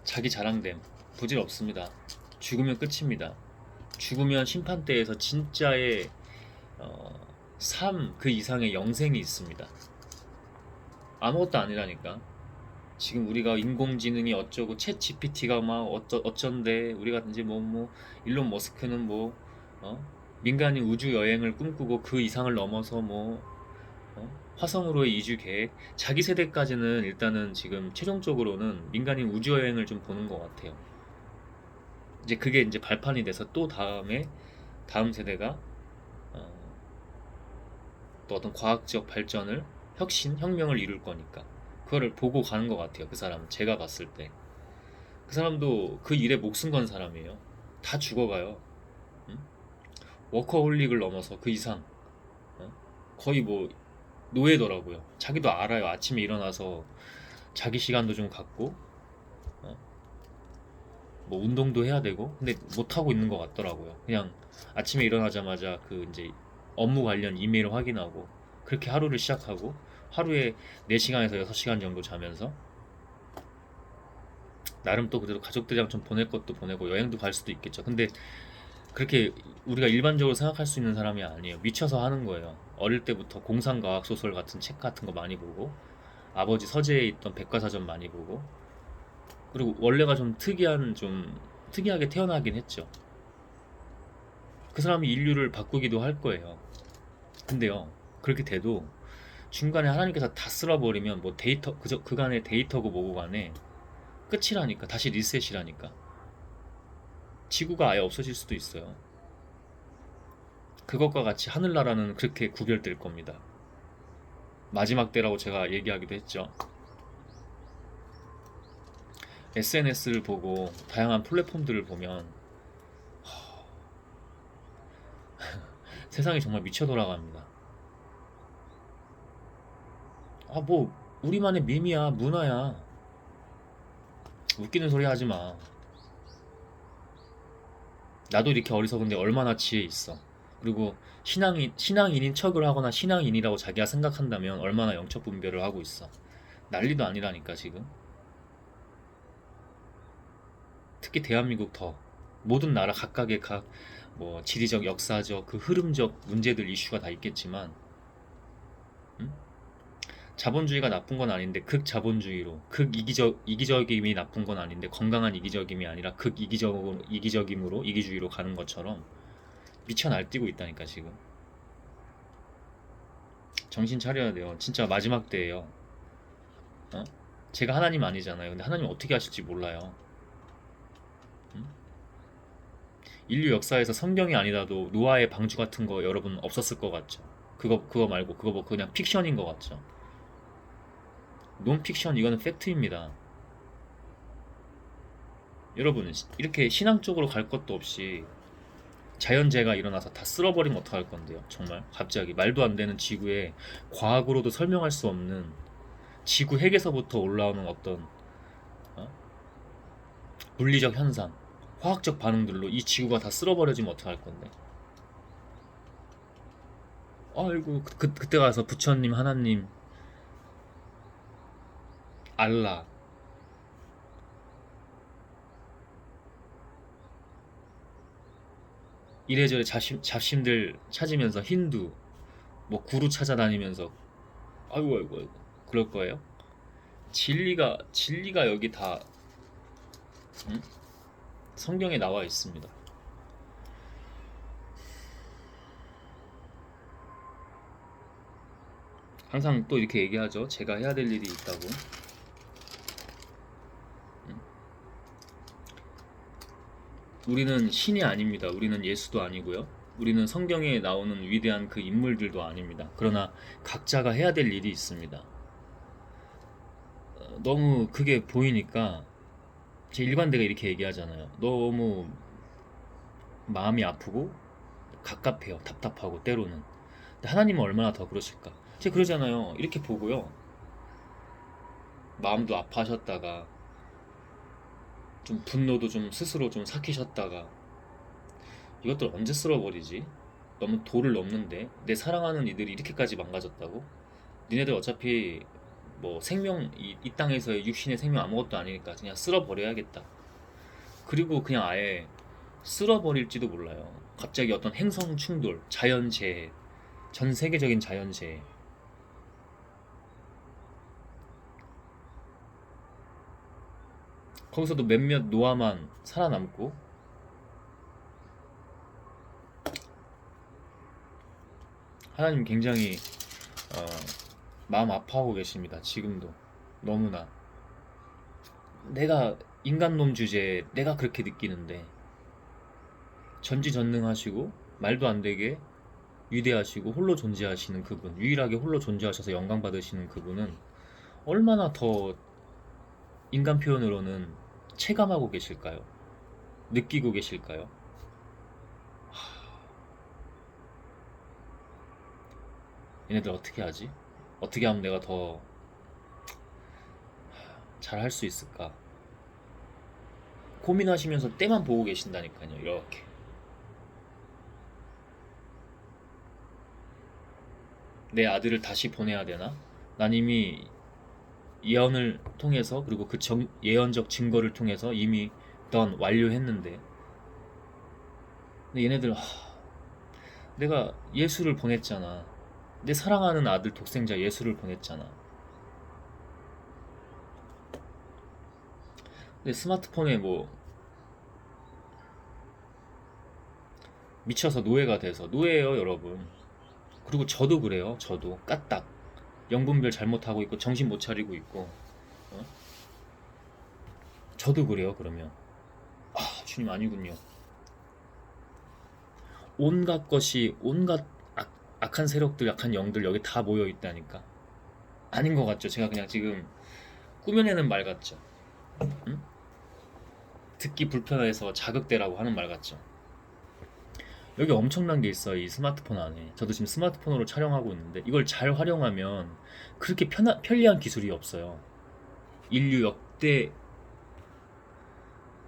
자기 자랑됨 부질 없습니다. 죽으면 끝입니다. 죽으면 심판대에서 진짜의 삶 그 이상의 영생이 있습니다. 아무것도 아니라니까. 지금 우리가 인공지능이 어쩌고 챗 GPT가 막 어쩐데 우리가 이제 뭐 일론 머스크는 뭐 민간인 우주 여행을 꿈꾸고 그 이상을 넘어서 뭐 화성으로의 이주 계획 자기 세대까지는 일단은 지금 최종적으로는 민간인 우주 여행을 좀 보는 것 같아요. 이제 그게 이제 발판이 돼서 또 다음 세대가 또 어떤 과학적 발전을 혁명을 이룰 거니까. 그거를 보고 가는 것 같아요. 그 사람은 제가 봤을 때. 그 사람도 그 일에 목숨 건 사람이에요. 다 죽어가요. 응? 워커홀릭을 넘어서 그 이상 어? 거의 뭐 노예더라고요. 자기도 알아요. 아침에 일어나서 자기 시간도 좀 갖고 어? 뭐 운동도 해야 되고 근데 못 하고 있는 것 같더라고요. 그냥 아침에 일어나자마자 그 이제 업무 관련 이메일 확인하고 그렇게 하루를 시작하고 하루에 4시간에서 6시간 정도 자면서 나름 또 그래도 가족들이랑 좀 보낼 것도 보내고 여행도 갈 수도 있겠죠. 근데 그렇게 우리가 일반적으로 생각할 수 있는 사람이 아니에요. 미쳐서 하는 거예요. 어릴 때부터 공상과학 소설 같은 책 같은 거 많이 보고 아버지 서재에 있던 백과사전 많이 보고 그리고 원래가 좀 특이하게 태어나긴 했죠. 그 사람이 인류를 바꾸기도 할 거예요. 근데요, 그렇게 돼도 중간에 하나님께서 다 쓸어버리면 뭐 데이터 그간의 데이터고 뭐고 간에 끝이라니까. 다시 리셋이라니까. 지구가 아예 없어질 수도 있어요. 그것과 같이 하늘나라는 그렇게 구별될 겁니다. 마지막 때라고 제가 얘기하기도 했죠. SNS를 보고 다양한 플랫폼들을 보면 세상이 정말 미쳐 돌아갑니다. 아, 뭐 우리만의 밈이야, 문화야. 웃기는 소리 하지 마. 나도 이렇게 어리석은데 얼마나 지혜 있어. 그리고 신앙인인 척을 하거나 신앙인이라고 자기가 생각한다면 얼마나 영적 분별을 하고 있어. 난리도 아니라니까 지금. 특히 대한민국 더 모든 나라 각각의 각 뭐 지리적, 역사적, 그 흐름적 문제들 이슈가 다 있겠지만 음? 자본주의가 나쁜 건 아닌데 극자본주의로 이기적임이 나쁜 건 아닌데 건강한 이기적임이 아니라 이기적임으로 이기주의로 가는 것처럼 미쳐 날뛰고 있다니까 지금. 정신 차려야 돼요. 진짜 마지막 때예요. 어? 제가 하나님 아니잖아요. 근데 하나님 어떻게 하실지 몰라요. 음? 인류 역사에서 성경이 아니라도 노아의 방주 같은 거 여러분 없었을 것 같죠? 그거 말고 그거 뭐 그냥 픽션인 것 같죠? 논픽션 이거는 팩트입니다. 여러분 이렇게 신앙 쪽으로 갈 것도 없이 자연재해가 일어나서 다 쓸어버리면 어떡할 건데요? 정말 갑자기 말도 안 되는 지구에 과학으로도 설명할 수 없는 지구 핵에서부터 올라오는 어떤 어? 물리적 현상, 화학적 반응들로 이 지구가 다 쓸어버려지면 어떡할 건데? 아이고 그때 가서 부처님, 하나님, 알라 이래저래 잡심들 찾으면서 힌두 뭐 구루 찾아다니면서 아이고 아이고 아이고 그럴 거예요? 진리가 여기 다 응? 성경에 나와 있습니다. 항상 또 이렇게 얘기하죠. 제가 해야 될 일이 있다고. 응? 우리는 신이 아닙니다. 우리는 예수도 아니고요. 우리는 성경에 나오는 위대한 그 인물들도 아닙니다. 그러나 각자가 해야 될 일이 있습니다. 너무 그게 보이니까 제 일관되게 이렇게 얘기하잖아요. 너무 마음이 아프고 갑갑해요. 답답하고 때로는. 근데 하나님은 얼마나 더 그러실까? 제가 그러잖아요. 이렇게 보고요. 마음도 아파하셨다가 좀 분노도 좀 스스로 좀 삭히셨다가 이것들 언제 쓸어버리지? 너무 도를 넘는데 내 사랑하는 이들이 이렇게까지 망가졌다고? 니네들 어차피 뭐 이 땅에서의 육신의 생명 아무것도 아니니까 그냥 쓸어버려야겠다. 그리고 그냥 아예 쓸어버릴지도 몰라요. 갑자기 어떤 행성 충돌, 자연재해, 전 세계적인 자연재해. 거기서도 몇몇 노아만 살아남고 하나님 굉장히 어, 마음 아파하고 계십니다. 지금도 너무나 내가 인간놈 주제에 내가 그렇게 느끼는데 전지전능하시고 말도 안 되게 위대하시고 홀로 존재하시는 그분, 유일하게 홀로 존재하셔서 영광 받으시는 그분은 얼마나 더 인간 표현으로는 체감하고 계실까요? 느끼고 계실까요? 얘네들 어떻게 하지? 어떻게 하면 내가 더 잘 할 수 있을까? 고민하시면서 때만 보고 계신다니까요. 이렇게. 내 아들을 다시 보내야 되나? 난 이미 예언을 통해서, 그리고 그 예언적 증거를 통해서 이미 완료했는데. 근데 얘네들 내가 예수를 보냈잖아. 내 사랑하는 아들 독생자 예수를 보냈잖아. 근데 스마트폰에 뭐 미쳐서 노예가 돼서, 노예예요 여러분. 그리고 저도 그래요. 저도 까딱 영분별 잘못하고 있고 정신 못 차리고 있고. 어? 저도 그래요. 그러면 주님 아니군요. 온갖 것이, 온갖 악한 세력들, 악한 영들 여기 다 모여 있다니까. 아닌 것 같죠? 제가 그냥 지금 꾸며내는 말 같죠? 응? 듣기 불편해서 자극되라고 하는 말 같죠? 여기 엄청난 게 있어요. 이 스마트폰 안에. 저도 지금 스마트폰으로 촬영하고 있는데 이걸 잘 활용하면 그렇게 편리한 기술이 없어요. 인류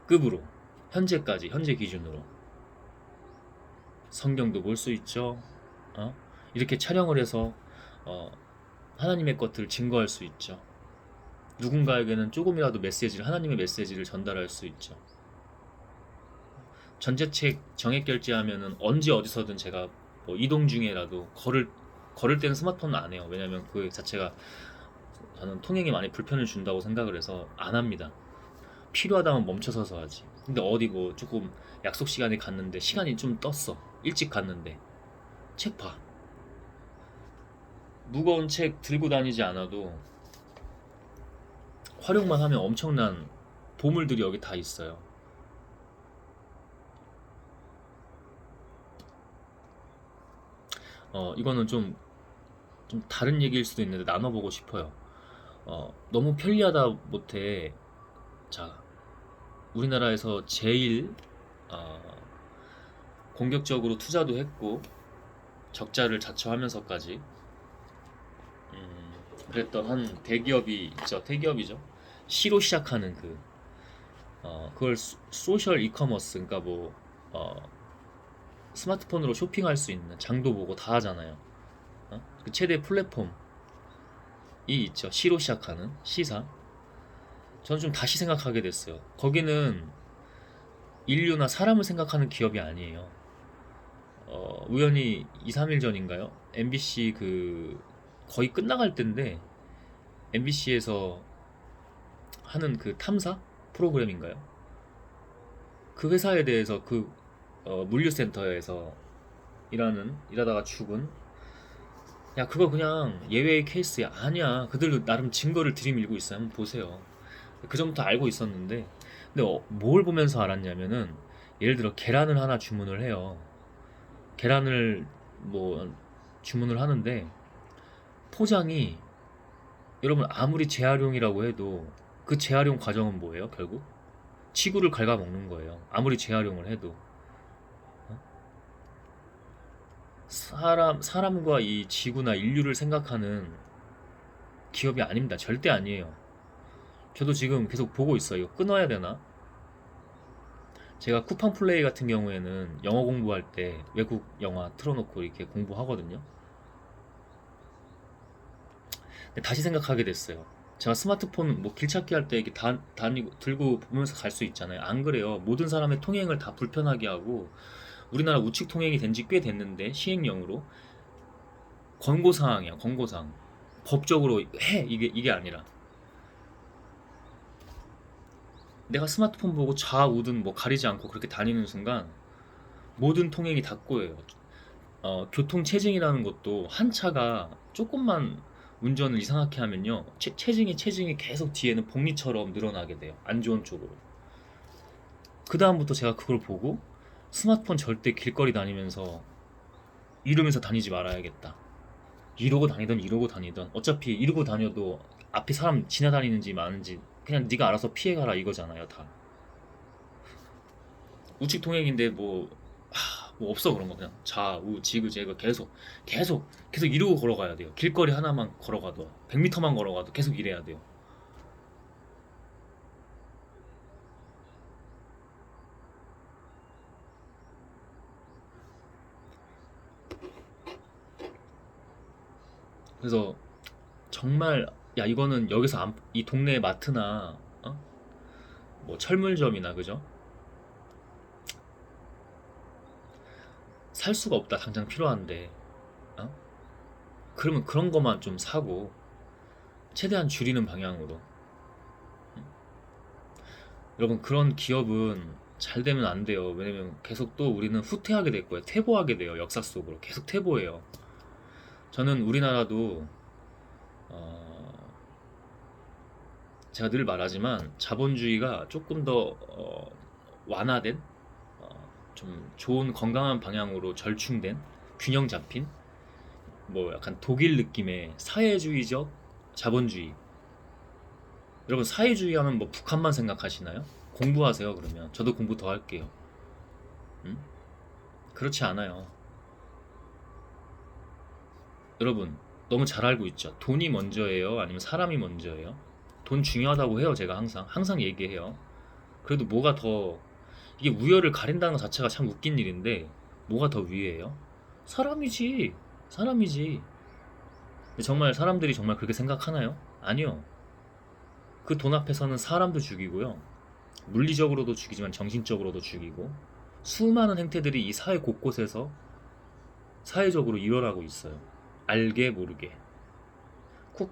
역대급으로, 현재까지, 현재 기준으로 성경도 볼 수 있죠. 이렇게 촬영을 해서 하나님의 것들을 증거할 수 있죠. 누군가에게는 조금이라도 하나님의 메시지를 전달할 수 있죠. 전자책 정액 결제하면은 언제 어디서든 제가 뭐 이동 중에라도 걸을 때는 스마트폰은 안 해요. 왜냐면 그 자체가 저는 통행에 많이 불편을 준다고 생각을 해서 안 합니다. 필요하다면 멈춰서서 하지. 근데 어디고 조금 약속 시간에 갔는데 시간이 좀 떴어. 일찍 갔는데 책 봐. 무거운 책 들고 다니지 않아도 활용만 하면 엄청난 보물들이 여기 다 있어요. 이거는 좀 다른 얘기일 수도 있는데 나눠보고 싶어요. 너무 편리하다 못해. 자, 우리나라에서 제일 공격적으로 투자도 했고 적자를 자처하면서까지 그랬던 한 대기업이 있죠. 대기업이죠. C로 시작하는 그걸 소셜 이커머스, 그러니까 뭐 스마트폰으로 쇼핑할 수 있는, 장도 보고 다 하잖아요. 그 최대 플랫폼이 있죠. C로 시작하는 C사. 저는 좀 다시 생각하게 됐어요. 거기는 인류나 사람을 생각하는 기업이 아니에요. 우연히 2, 3일 전인가요? MBC 거의 끝나갈 때인데 MBC에서 하는 그 탐사 프로그램인가요? 그 회사에 대해서 물류센터에서 일하다가 죽은, 야 그거 그냥 예외의 케이스야. 아니야, 그들도 나름 증거를 들이밀고 있어요. 한번 보세요. 그 전부터 알고 있었는데, 근데 뭘 보면서 알았냐면은, 예를 들어 계란을 하나 주문을 해요. 계란을 뭐 주문을 하는데 포장이, 여러분 아무리 재활용이라고 해도 그 재활용 과정은 뭐예요? 결국 지구를 갉아먹는 거예요. 아무리 재활용을 해도. 사람과 이 지구나 인류를 생각하는 기업이 아닙니다. 절대 아니에요. 저도 지금 계속 보고 있어요. 이거 끊어야 되나? 제가 쿠팡 플레이 같은 경우에는 영어 공부할 때 외국 영화 틀어놓고 이렇게 공부하거든요. 근데 다시 생각하게 됐어요. 제가 스마트폰 뭐 길찾기 할 때 이렇게 다니고 들고 보면서 갈 수 있잖아요. 안 그래요. 모든 사람의 통행을 다 불편하게 하고, 우리나라 우측 통행이 된 지 꽤 됐는데 시행령으로 권고사항이야. 권고사항. 법적으로 해. 이게 아니라 내가 스마트폰 보고 좌우든 뭐 가리지 않고 그렇게 다니는 순간 모든 통행이 다 꼬여요. 교통 체증이라는 것도, 한 차가 조금만 운전을 이상하게 하면요, 체증이 계속 뒤에는 복리처럼 늘어나게 돼요. 안 좋은 쪽으로. 그 다음부터 제가 그걸 보고 스마트폰 절대 길거리 다니면서 이러면서 다니지 말아야겠다. 이러고 다니던 이러고 다니던 어차피 이러고 다녀도 앞에 사람 지나다니는지 마는지 그냥 네가 알아서 피해가라 이거잖아요 다. 우측 통행인데 뭐 없어 그런 거 그냥 좌우 지그재그 계속 이러고 걸어가야 돼요. 길거리 하나만 걸어가도 100m만 걸어가도 계속 이래야 돼요. 그래서 정말 야 이거는 여기서 이 동네 마트나 뭐 철물점이나 그죠? 살 수가 없다 당장 필요한데 어? 그러면 그런 것만 좀 사고 최대한 줄이는 방향으로. 여러분 그런 기업은 잘 되면 안 돼요. 왜냐면 계속 또 우리는 후퇴하게 될 거예요. 퇴보하게 돼요. 역사 속으로 계속 퇴보해요. 저는 우리나라도 어, 제가 늘 말하지만 자본주의가 조금 더 완화된 좀 좋은 건강한 방향으로 절충된 균형 잡힌 뭐 약간 독일 느낌의 사회주의적 자본주의. 여러분 사회주의 하면 뭐 북한만 생각하시나요? 공부하세요 그러면. 저도 공부 더 할게요. 음? 그렇지 않아요. 여러분 너무 잘 알고 있죠. 돈이 먼저예요? 아니면 사람이 먼저예요? 돈 중요하다고 해요. 제가 항상 얘기해요. 그래도 뭐가 더 이게 우열을 가린다는 것 자체가 참 웃긴 일인데 뭐가 더 위에요? 사람이지. 사람이지. 근데 정말 사람들이 정말 그렇게 생각하나요? 아니요. 그 돈 앞에서는 사람도 죽이고요. 물리적으로도 죽이지만 정신적으로도 죽이고 수많은 행태들이 이 사회 곳곳에서 사회적으로 일어나고 있어요. 알게 모르게. 쿡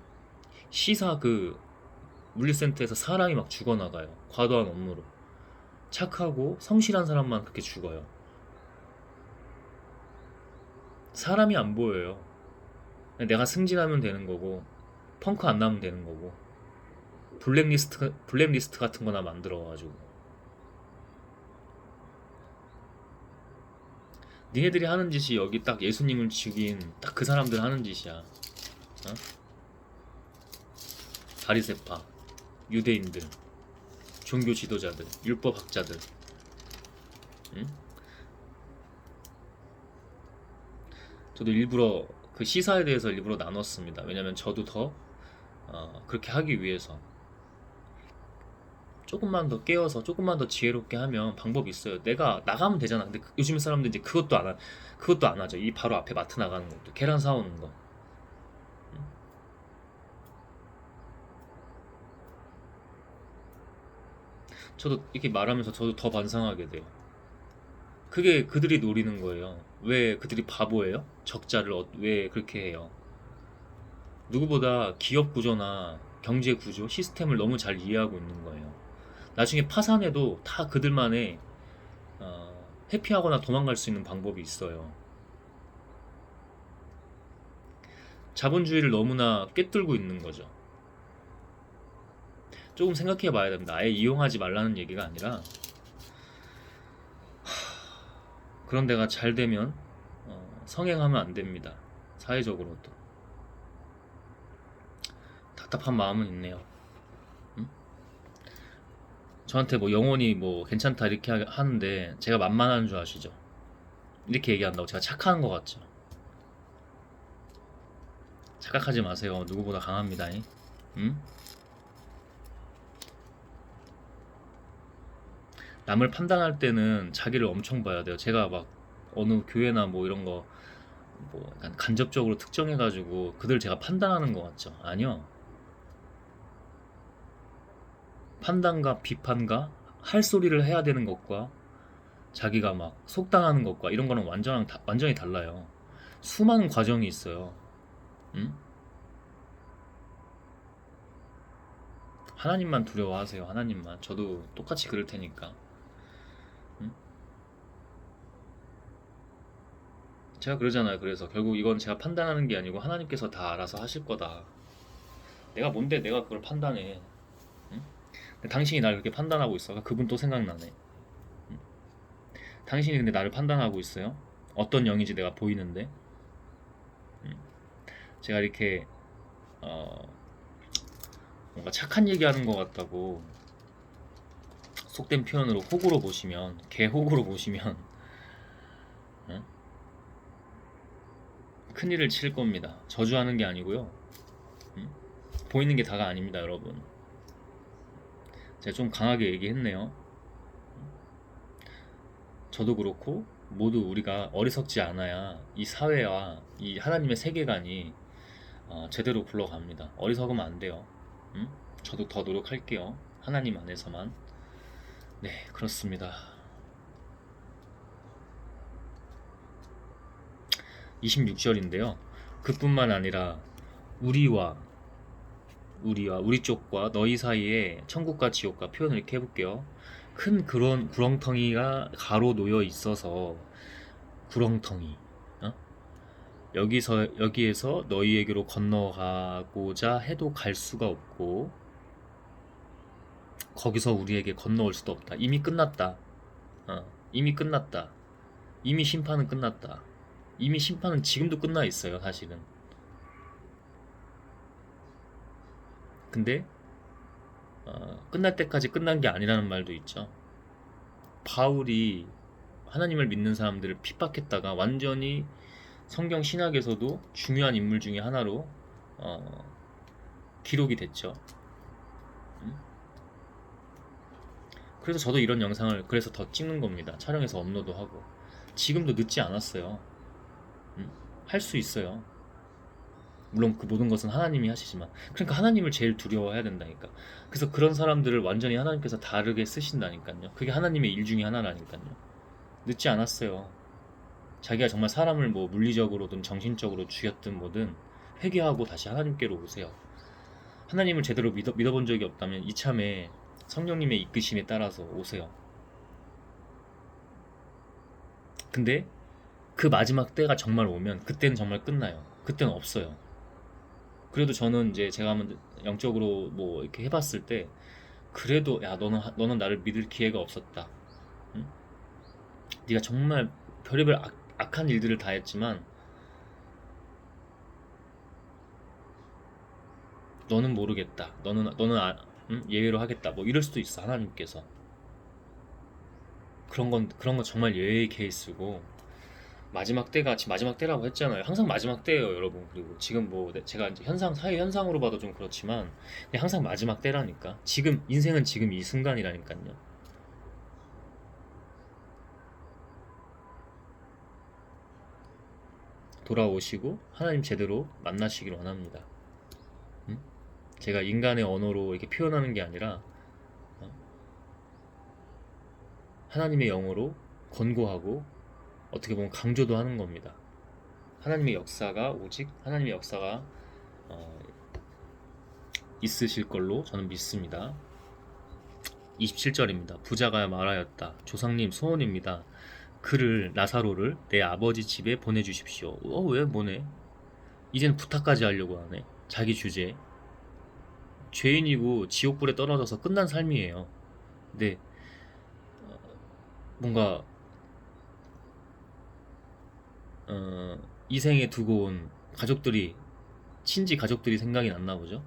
시사 그 물류센터에서 사람이 막 죽어나가요. 과도한 업무로. 착하고 성실한 사람만 그렇게 죽어요. 사람이 안 보여요. 내가 승진하면 되는 거고 펑크 안 나면 되는 거고 블랙리스트 같은 거나 만들어가지고 니네들이 하는 짓이 여기 딱 예수님을 죽인 딱 그 사람들 하는 짓이야. 어? 바리새파, 유대인들, 종교 지도자들, 율법학자들. 응? 저도 일부러 그 시사에 대해서 일부러 나눴습니다. 왜냐면 저도 더 그렇게 하기 위해서 조금만 더 깨워서 조금만 더 지혜롭게 하면 방법이 있어요. 내가 나가면 되잖아. 근데 요즘 사람들 이제 그것도 안 하죠. 이 바로 앞에 마트 나가는 것도 계란 사오는 거. 저도 이렇게 말하면서 저도 더 반성하게 돼요. 그게 그들이 노리는 거예요. 왜 그들이 바보예요? 적자를 왜 그렇게 해요? 누구보다 기업 구조나 경제 구조, 시스템을 너무 잘 이해하고 있는 거예요. 나중에 파산해도 다 그들만의 회피하거나 도망갈 수 있는 방법이 있어요. 자본주의를 너무나 꿰뚫고 있는 거죠. 조금 생각해 봐야 됩니다. 아예 이용하지 말라는 얘기가 아니라 그런 데가 잘 되면 성행하면 안 됩니다. 사회적으로도. 답답한 마음은 있네요. 음? 저한테 뭐 영혼이 뭐 괜찮다 이렇게 하는데 제가 만만한 줄 아시죠? 이렇게 얘기한다고 제가 착한 것 같죠? 착각하지 마세요. 누구보다 강합니다. 응? 남을 판단할 때는 자기를 엄청 봐야 돼요. 제가 막 어느 교회나 뭐 이런 거 뭐 약간 간접적으로 특정해가지고 그들 제가 판단하는 것 같죠? 아니요. 판단과 비판과 할 소리를 해야 되는 것과 자기가 막 속당하는 것과 이런 거는 완전히 달라요. 수많은 과정이 있어요. 응? 하나님만 두려워하세요. 하나님만. 저도 똑같이 그럴 테니까. 응? 제가 그러잖아요. 그래서 결국 이건 제가 판단하는 게 아니고 하나님께서 다 알아서 하실 거다. 내가 뭔데 내가 그걸 판단해. 응? 근데 당신이 나를 그렇게 판단하고 있어. 그분 또 생각나네. 응? 당신이 근데 나를 판단하고 있어요. 어떤 영인지 내가 보이는데. 제가 이렇게 뭔가 착한 얘기하는 것 같다고 속된 표현으로 호구로 보시면, 개호구로 보시면 어? 큰일을 칠 겁니다. 저주하는 게 아니고요. 보이는 게 다가 아닙니다, 여러분. 제가 좀 강하게 얘기했네요. 저도 그렇고 모두 우리가 어리석지 않아야 이 사회와 이 하나님의 세계관이 제대로 굴러갑니다. 어리석으면 안 돼요. 저도 더 노력할게요. 하나님 안에서만. 네, 그렇습니다. 26절인데요. 그뿐만 아니라 우리 쪽과 너희 사이에 천국과 지옥과 표현을 이렇게 해볼게요. 큰 그런 구렁텅이가 가로 놓여 있어서 구렁텅이 여기에서 너희에게로 건너가고자 해도 갈 수가 없고 거기서 우리에게 건너올 수도 없다. 이미 끝났다. 이미 끝났다. 이미 심판은 끝났다. 이미 심판은 지금도 끝나 있어요, 사실은. 근데 끝날 때까지 끝난 게 아니라는 말도 있죠. 바울이 하나님을 믿는 사람들을 핍박했다가 완전히 성경 신학에서도 중요한 인물 중에 하나로 기록이 됐죠. 그래서 저도 이런 영상을 그래서 더 찍는 겁니다. 촬영해서 업로드하고. 지금도 늦지 않았어요. 할 수 있어요. 물론 그 모든 것은 하나님이 하시지만, 그러니까 하나님을 제일 두려워해야 된다니까. 그래서 그런 사람들을 완전히 하나님께서 다르게 쓰신다니까요. 그게 하나님의 일 중에 하나라니까요. 늦지 않았어요. 자기가 정말 사람을 뭐 물리적으로든 정신적으로 죽였든 뭐든 회개하고 다시 하나님께로 오세요. 하나님을 제대로 믿어본 적이 없다면 이참에 성령님의 이끄심에 따라서 오세요. 근데 그 마지막 때가 정말 오면 그때는 정말 끝나요. 그때는 없어요. 그래도 저는 이제 제가 한번 영적으로 뭐 이렇게 해봤을 때 그래도 야 너는 나를 믿을 기회가 없었다. 응? 네가 정말 별의별 악한 일들을 다 했지만 너는 모르겠다. 응? 예외로 하겠다. 뭐 이럴 수도 있어, 하나님께서. 그런 건 정말 예외의 케이스고, 마지막 때가 지금 마지막 때라고 했잖아요. 항상 마지막 때예요, 여러분. 그리고 지금 뭐 제가 이제 사회 현상으로 봐도 좀 그렇지만 그냥 항상 마지막 때라니까. 지금 인생은 지금 이 순간이라니까요. 돌아오시고 하나님 제대로 만나시길 원합니다. 제가 인간의 언어로 이렇게 표현하는 게 아니라 하나님의 영어로 권고하고 어떻게 보면 강조도 하는 겁니다. 하나님의 역사가 오직 하나님의 역사가 있으실 걸로 저는 믿습니다. 27절입니다. 부자가 말하였다. 조상님 소원입니다. 나사로를 내 아버지 집에 보내주십시오. 왜 보내? 이제는 부탁까지 하려고 하네. 자기 주제. 죄인이고 지옥불에 떨어져서 끝난 삶이에요. 근데 뭔가 이 생에 두고 온 친지 가족들이 생각이 났나 보죠.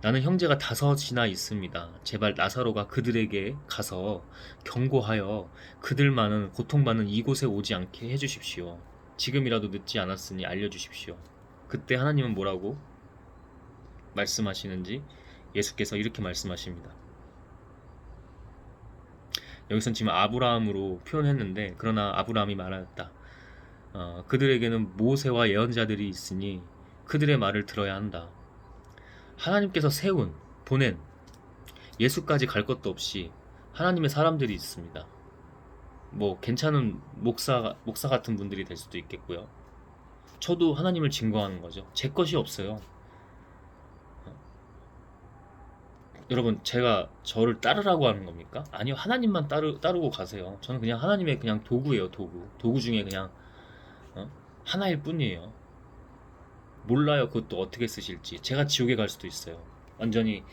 나는 형제가 5이나 있습니다. 제발 나사로가 그들에게 가서 경고하여 그들만은 고통받는 이곳에 오지 않게 해주십시오. 지금이라도 늦지 않았으니 알려주십시오. 그때 하나님은 뭐라고 말씀하시는지 예수께서 이렇게 말씀하십니다. 여기선 지금 아브라함으로 표현했는데, 그러나 아브라함이 말하였다. 그들에게는 모세와 예언자들이 있으니 그들의 말을 들어야 한다. 하나님께서 보낸 예수까지 갈 것도 없이 하나님의 사람들이 있습니다. 뭐 괜찮은 목사 같은 분들이 될 수도 있겠고요. 저도 하나님을 증거하는 거죠. 제 것이 없어요. 여러분, 제가 저를 따르라고 하는 겁니까? 아니요, 하나님만 따르고 가세요. 저는 그냥 하나님의 그냥 도구예요. 도구 중에 그냥 하나일 뿐이에요. 몰라요, 그것도 어떻게 쓰실지. 제가 지옥에 갈 수도 있어요. 완전히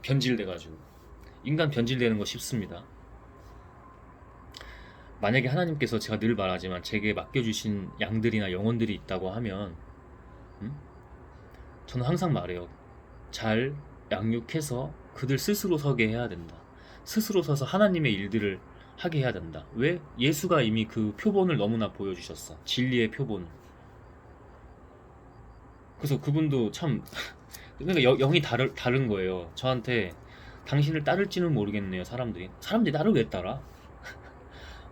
변질돼가지고. 인간 변질되는 거 쉽습니다. 만약에 하나님께서, 제가 늘 말하지만 제게 맡겨주신 양들이나 영혼들이 있다고 하면 음? 저는 항상 말해요. 잘 양육해서 그들 스스로 서게 해야 된다. 스스로 서서 하나님의 일들을 하게 해야 된다. 왜? 예수가 이미 그 표본을 너무나 보여주셨어. 진리의 표본을. 그래서 그분도 참 그러니까 영이 다른 거예요. 저한테 당신을 따를지는 모르겠네요. 사람들이 나를 왜 따라?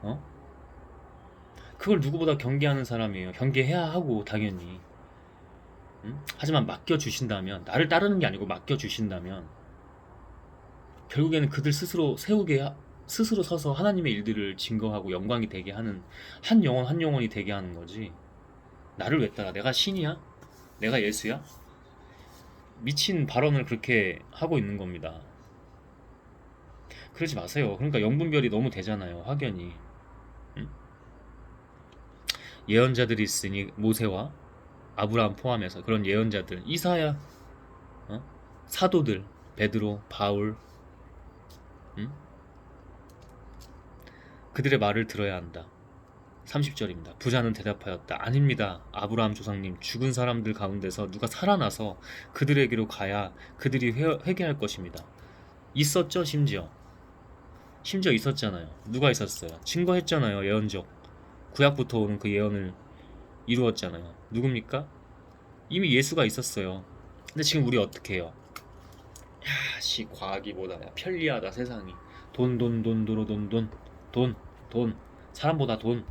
어? 그걸 누구보다 경계하는 사람이에요. 경계해야 하고 당연히. 응? 하지만 맡겨주신다면, 나를 따르는 게 아니고 맡겨주신다면 결국에는 그들 스스로 스스로 서서 하나님의 일들을 증거하고 영광이 되게 하는, 한 영혼 한 영혼이 되게 하는 거지. 나를 왜 따라? 내가 신이야? 내가 예수야? 미친 발언을 그렇게 하고 있는 겁니다. 그러지 마세요. 그러니까 영분별이 너무 되잖아요. 확연히. 응? 예언자들이 있으니 모세와 아브라함 포함해서 그런 예언자들, 이사야, 어? 사도들, 베드로, 바울, 응? 그들의 말을 들어야 한다. 30절입니다. 부자는 대답하였다. 아닙니다. 아브라함 조상님, 죽은 사람들 가운데서 누가 살아나서 그들에게로 가야 그들이 회개할 것입니다. 있었죠, 심지어 있었잖아요. 누가 있었어요? 증거했잖아요. 예언적 구약부터 오는 그 예언을 이루었잖아요. 누굽니까? 이미 예수가 있었어요. 근데 지금 우리 어떻게 해요? 씨, 과학이 뭐다. 야, 편리하다 세상이. 돈. 사람보다 돈.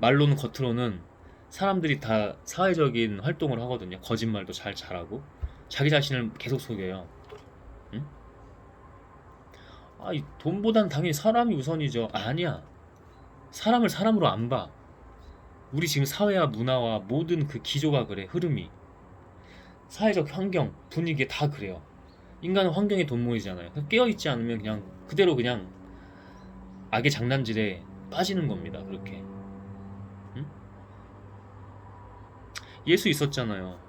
말로는 겉으로는 사람들이 다 사회적인 활동을 하거든요. 거짓말도 잘 잘하고 자기 자신을 계속 속여요. 응? 이 돈보단 당연히 사람이 우선이죠. 아니야. 사람을 사람으로 안 봐. 우리 지금 사회와 문화와 모든 그 기조가 그래. 흐름이. 사회적 환경, 분위기 다 그래요. 인간은 환경에 돈모이잖아요. 깨어있지 않으면 그냥 그대로 그냥 악의 장난질에 빠지는 겁니다. 그렇게. 응? 예수 있었잖아요.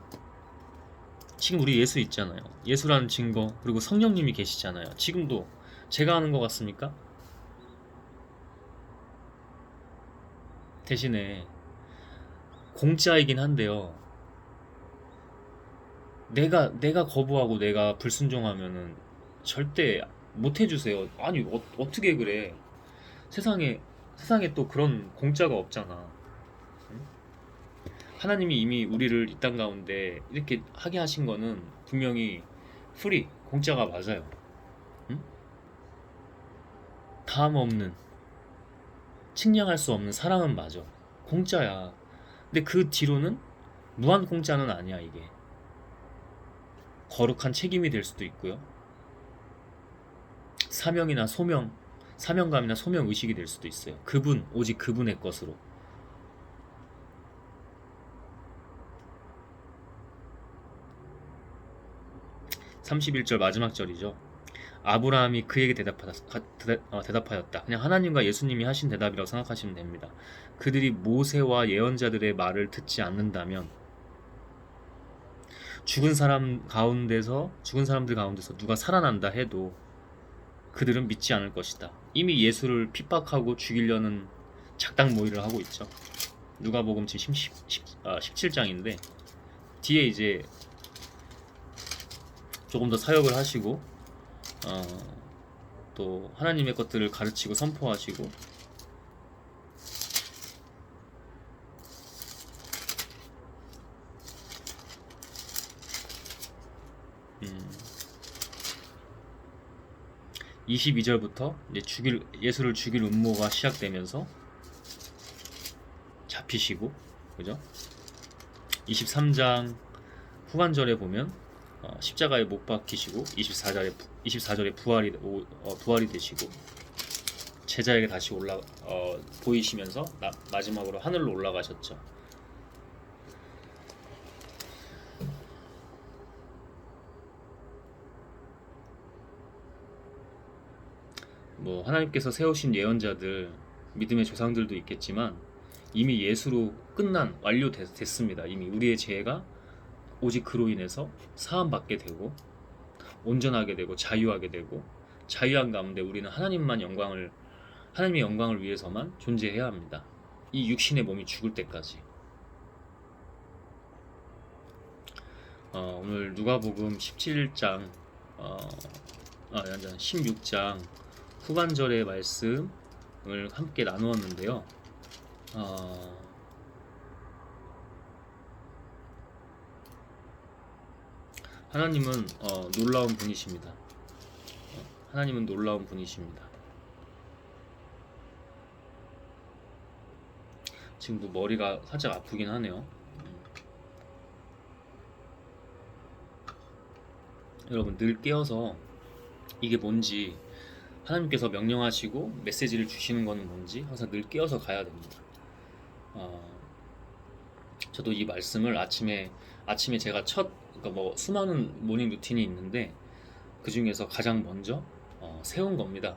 지금 우리 예수 있잖아요. 예수라는 증거, 그리고 성령님이 계시잖아요. 지금도 제가 하는 것 같습니까? 대신에 공짜이긴 한데요. 내가 거부하고 내가 불순종하면은 절대 못 해주세요. 아니, 어떻게 그래? 세상에 세상에 또 그런 공짜가 없잖아. 응? 하나님이 이미 우리를 이 땅 가운데 이렇게 하게 하신 거는 분명히 프리, 공짜가 맞아요. 응? 다음 없는, 측량할 수 없는 사랑은 맞아. 공짜야. 근데 그 뒤로는 무한 공짜는 아니야, 이게. 거룩한 책임이 될 수도 있고요. 사명이나 소명, 사명감이나 소명 의식이 될 수도 있어요. 오직 그분의 것으로. 31절 마지막 절이죠. 아브라함이 그에게 대답하였다. 그냥 하나님과 예수님이 하신 대답이라고 생각하시면 됩니다. 그들이 모세와 예언자들의 말을 듣지 않는다면 죽은 사람들 가운데서 누가 살아난다 해도 그들은 믿지 않을 것이다. 이미 예수를 핍박하고 죽이려는 작당 모의를 하고 있죠. 누가복음 지금 17장인데 뒤에 이제 조금 더 사역을 하시고 또 하나님의 것들을 가르치고 선포하시고 음, 22절부터 이제 예수를 죽일 음모가 시작되면서 잡히시고, 그죠? 23장 후반절에 보면 십자가에 못 박히시고 24절에 부활이 되시고 제자에게 다시 보이시면서 마지막으로 하늘로 올라가셨죠. 뭐 하나님께서 세우신 예언자들, 믿음의 조상들도 있겠지만 이미 예수로 완료됐습니다. 이미 우리의 죄가 오직 그로 인해서 사함받게 되고 온전하게 되고 자유하게 되고, 자유한 가운데 우리는 하나님의 영광을 위해서만 존재해야 합니다. 이 육신의 몸이 죽을 때까지. 오늘 누가복음 17장, 16장 후반절의 말씀을 함께 나누었는데요. 하나님은 놀라운 분이십니다. 하나님은 놀라운 분이십니다. 지금도 머리가 살짝 아프긴 하네요. 여러분, 늘 깨어서 이게 뭔지, 하나님께서 명령하시고 메시지를 주시는 건 뭔지 항상 늘 깨어서 가야 됩니다. 저도 이 말씀을 아침에 제가 그러니까 뭐 수많은 모닝 루틴이 있는데 그 중에서 가장 먼저 세운 겁니다.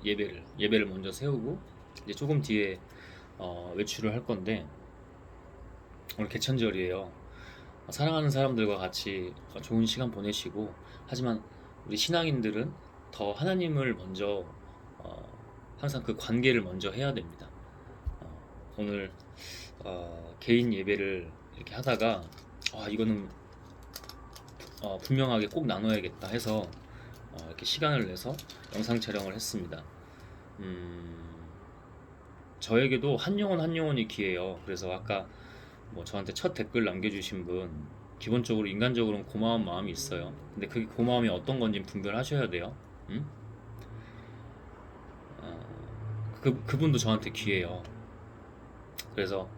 예배를 먼저 세우고 이제 조금 뒤에 외출을 할 건데, 오늘 개천절이에요. 사랑하는 사람들과 같이 좋은 시간 보내시고, 하지만 우리 신앙인들은 더 하나님을 먼저 항상 그 관계를 먼저 해야 됩니다. 오늘 개인 예배를 이렇게 하다가 이거는 분명하게 꼭 나눠야겠다 해서 이렇게 시간을 내서 영상 촬영을 했습니다. 저에게도 한 영혼이 귀해요. 그래서 아까 뭐 저한테 첫 댓글 남겨주신 분, 기본적으로 인간적으로는 고마운 마음이 있어요. 근데 그게 고마움이 어떤 건지 분별하셔야 돼요. 그분도 저한테 귀해요. 그래서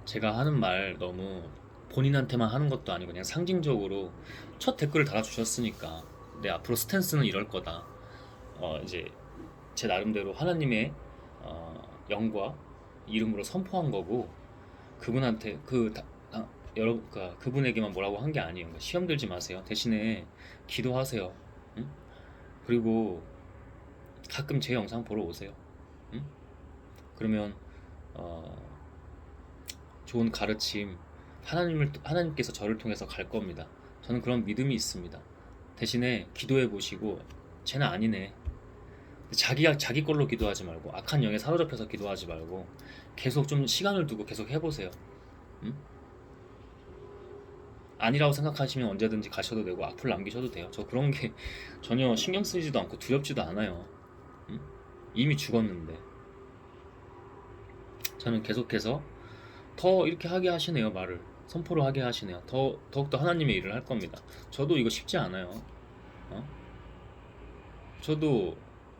제가 하는 말 너무 본인한테만 하는 것도 아니고 그냥 상징적으로 첫 댓글을 달아주셨으니까 내 앞으로 스탠스는 이럴 거다. 이제 제 나름대로 하나님의 영과 이름으로 선포한 거고, 그분한테 그분에게만 뭐라고 한 게 아니에요. 그러니까 시험 들지 마세요. 대신에 기도하세요. 응? 그리고 가끔 제 영상 보러 오세요. 응? 그러면 좋은 가르침, 하나님께서 저를 통해서 갈 겁니다. 저는 그런 믿음이 있습니다. 대신에 기도해 보시고, 쟤는 아니네. 자기 걸로 기도하지 말고, 악한 영에 사로잡혀서 기도하지 말고, 계속 좀 시간을 두고 계속 해보세요. 응? 아니라고 생각하시면 언제든지 가셔도 되고 악플 남기셔도 돼요. 저 그런 게 전혀 신경 쓰이지도 않고 두렵지도 않아요. 응? 이미 죽었는데. 저는 계속해서 더 이렇게 하게 하시네요. 말을 선포를 하게 하시네요. 더욱더 하나님의 일을 할 겁니다. 저도 이거 쉽지 않아요. 저도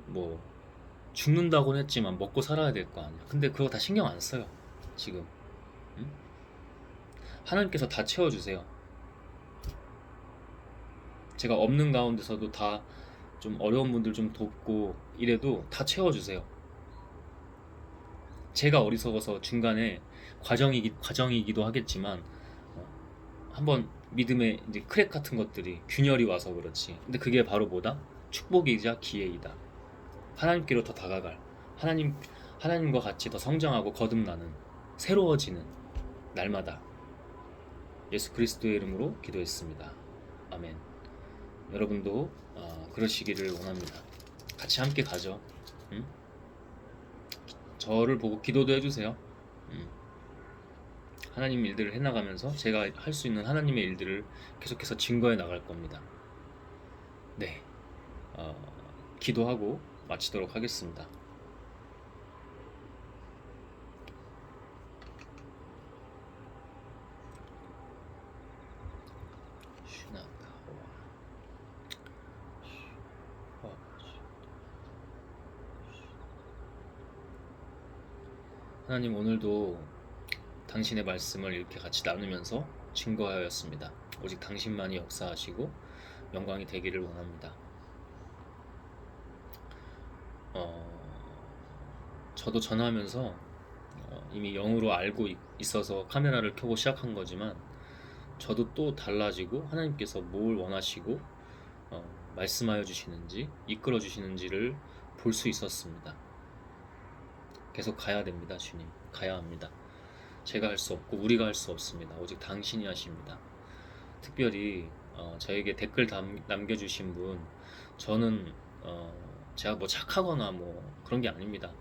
뭐 죽는다고는 했지만 먹고 살아야 될 거 아니야. 근데 그거 다 신경 안 써요 지금. 응? 하나님께서 다 채워주세요. 제가 없는 가운데서도 다 좀 어려운 분들 좀 돕고 이래도 다 채워주세요. 제가 어리석어서 중간에 과정이기도 하겠지만 한번 믿음의 이제 크랙 같은 것들이 균열이 와서 그렇지. 근데 그게 바로 뭐다? 축복이자 기회이다. 하나님께로 더 다가갈, 하나님과 같이 더 성장하고 거듭나는, 새로워지는 날마다 예수 그리스도의 이름으로 기도했습니다. 아멘. 여러분도 그러시기를 원합니다. 같이 함께 가죠. 응? 저를 보고 기도도 해주세요. 하나님 일들을 해나가면서 제가 할 수 있는 하나님의 일들을 계속해서 증거해 나갈 겁니다. 네, 기도하고 마치도록 하겠습니다. 하나님, 오늘도 당신의 말씀을 이렇게 같이 나누면서 증거하였습니다. 오직 당신만이 역사하시고 영광이 되기를 원합니다. 저도 전하면서 이미 영으로 알고 있어서 카메라를 켜고 시작한 거지만, 저도 또 달라지고 하나님께서 뭘 원하시고 말씀하여 주시는지, 이끌어 주시는지를 볼 수 있었습니다. 계속 가야 됩니다. 주님, 가야 합니다. 제가 할 수 없고 우리가 할 수 없습니다. 오직 당신이 하십니다. 특별히 저에게 댓글 남겨주신 분, 저는 제가 뭐 착하거나 뭐 그런 게 아닙니다.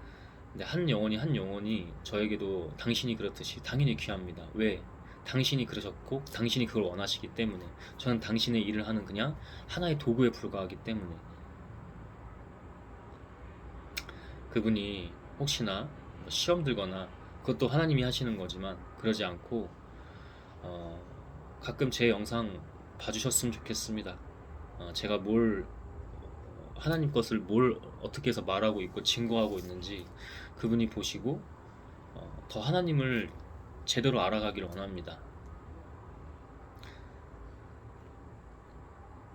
근데 한 영혼이 저에게도 당신이 그렇듯이 당연히 귀합니다. 왜? 당신이 그러셨고 당신이 그걸 원하시기 때문에 저는 당신의 일을 하는 그냥 하나의 도구에 불과하기 때문에 그분이 혹시나 뭐 시험 들거나 그것도 하나님이 하시는 거지만 그러지 않고 가끔 제 영상 봐주셨으면 좋겠습니다. 제가 뭘 하나님 것을 뭘 어떻게 해서 말하고 있고 증거하고 있는지 그분이 보시고 더 하나님을 제대로 알아가기를 원합니다.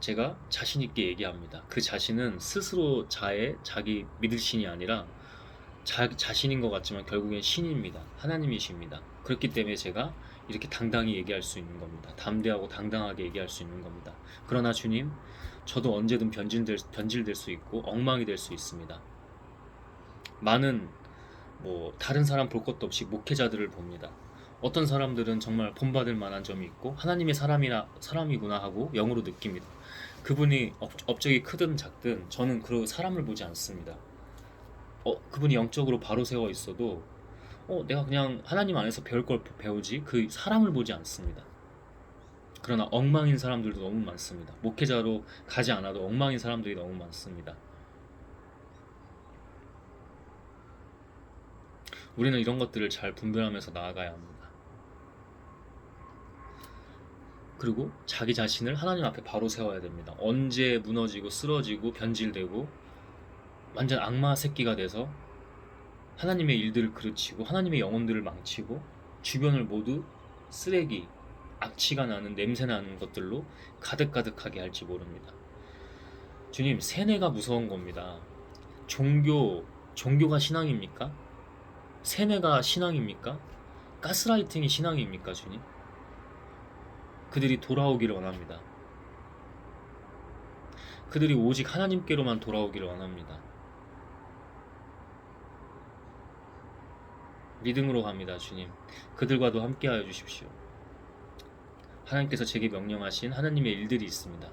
제가 자신 있게 얘기합니다. 그 자신은 스스로 자기 믿을 신이 아니라 자신인 것 같지만 결국엔 신입니다. 하나님이십니다. 그렇기 때문에 제가 이렇게 당당히 얘기할 수 있는 겁니다. 담대하고 당당하게 얘기할 수 있는 겁니다. 그러나 주님, 저도 언제든 변질될 수 있고 엉망이 될 수 있습니다. 많은 다른 사람 볼 것도 없이 목회자들을 봅니다. 어떤 사람들은 정말 본받을 만한 점이 있고 하나님의 사람이구나 하고 영으로 느낍니다. 그분이 업적이 크든 작든 저는 그 사람을 보지 않습니다. 그분이 영적으로 바로 세워 있어도 내가 그냥 하나님 안에서 배울 걸 배우지 그 사람을 보지 않습니다. 그러나 엉망인 사람들도 너무 많습니다. 목회자로 가지 않아도 엉망인 사람들이 너무 많습니다. 우리는 이런 것들을 잘 분별하면서 나아가야 합니다. 그리고 자기 자신을 하나님 앞에 바로 세워야 됩니다. 언제 무너지고 쓰러지고 변질되고 완전 악마 새끼가 돼서 하나님의 일들을 그르치고 하나님의 영혼들을 망치고 주변을 모두 쓰레기, 악취가 나는 냄새 나는 것들로 가득가득하게 할지 모릅니다. 주님, 세뇌가 무서운 겁니다. 종교가 신앙입니까? 세뇌가 신앙입니까? 가스라이팅이 신앙입니까, 주님? 그들이 돌아오기를 원합니다. 그들이 오직 하나님께로만 돌아오기를 원합니다. 믿음으로 갑니다, 주님. 그들과도 함께하여 주십시오. 하나님께서 제게 명령하신 하나님의 일들이 있습니다.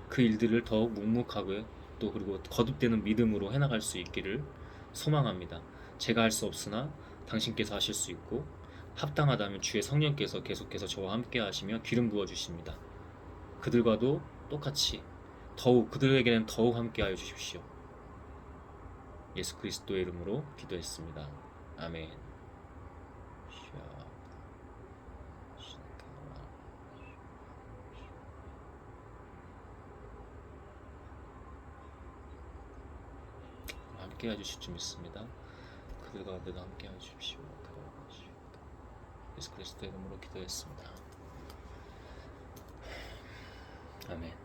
그 일들을 더욱 묵묵하고 또 그리고 거듭되는 믿음으로 해나갈 수 있기를 소망합니다. 제가 할 수 없으나 당신께서 하실 수 있고 합당하다면 주의 성령께서 계속해서 저와 함께 하시며 기름 부어 주십니다. 그들과도 똑같이 그들에게는 더욱 함께 하여 주십시오. 예수 그리스도의 이름으로 기도했습니다. 아멘. 함께 해주실 줄 믿습니다. 그들 가운데도 함께 해주십시오. 예수 그리스도의 이름으로 기도했습니다. 아멘.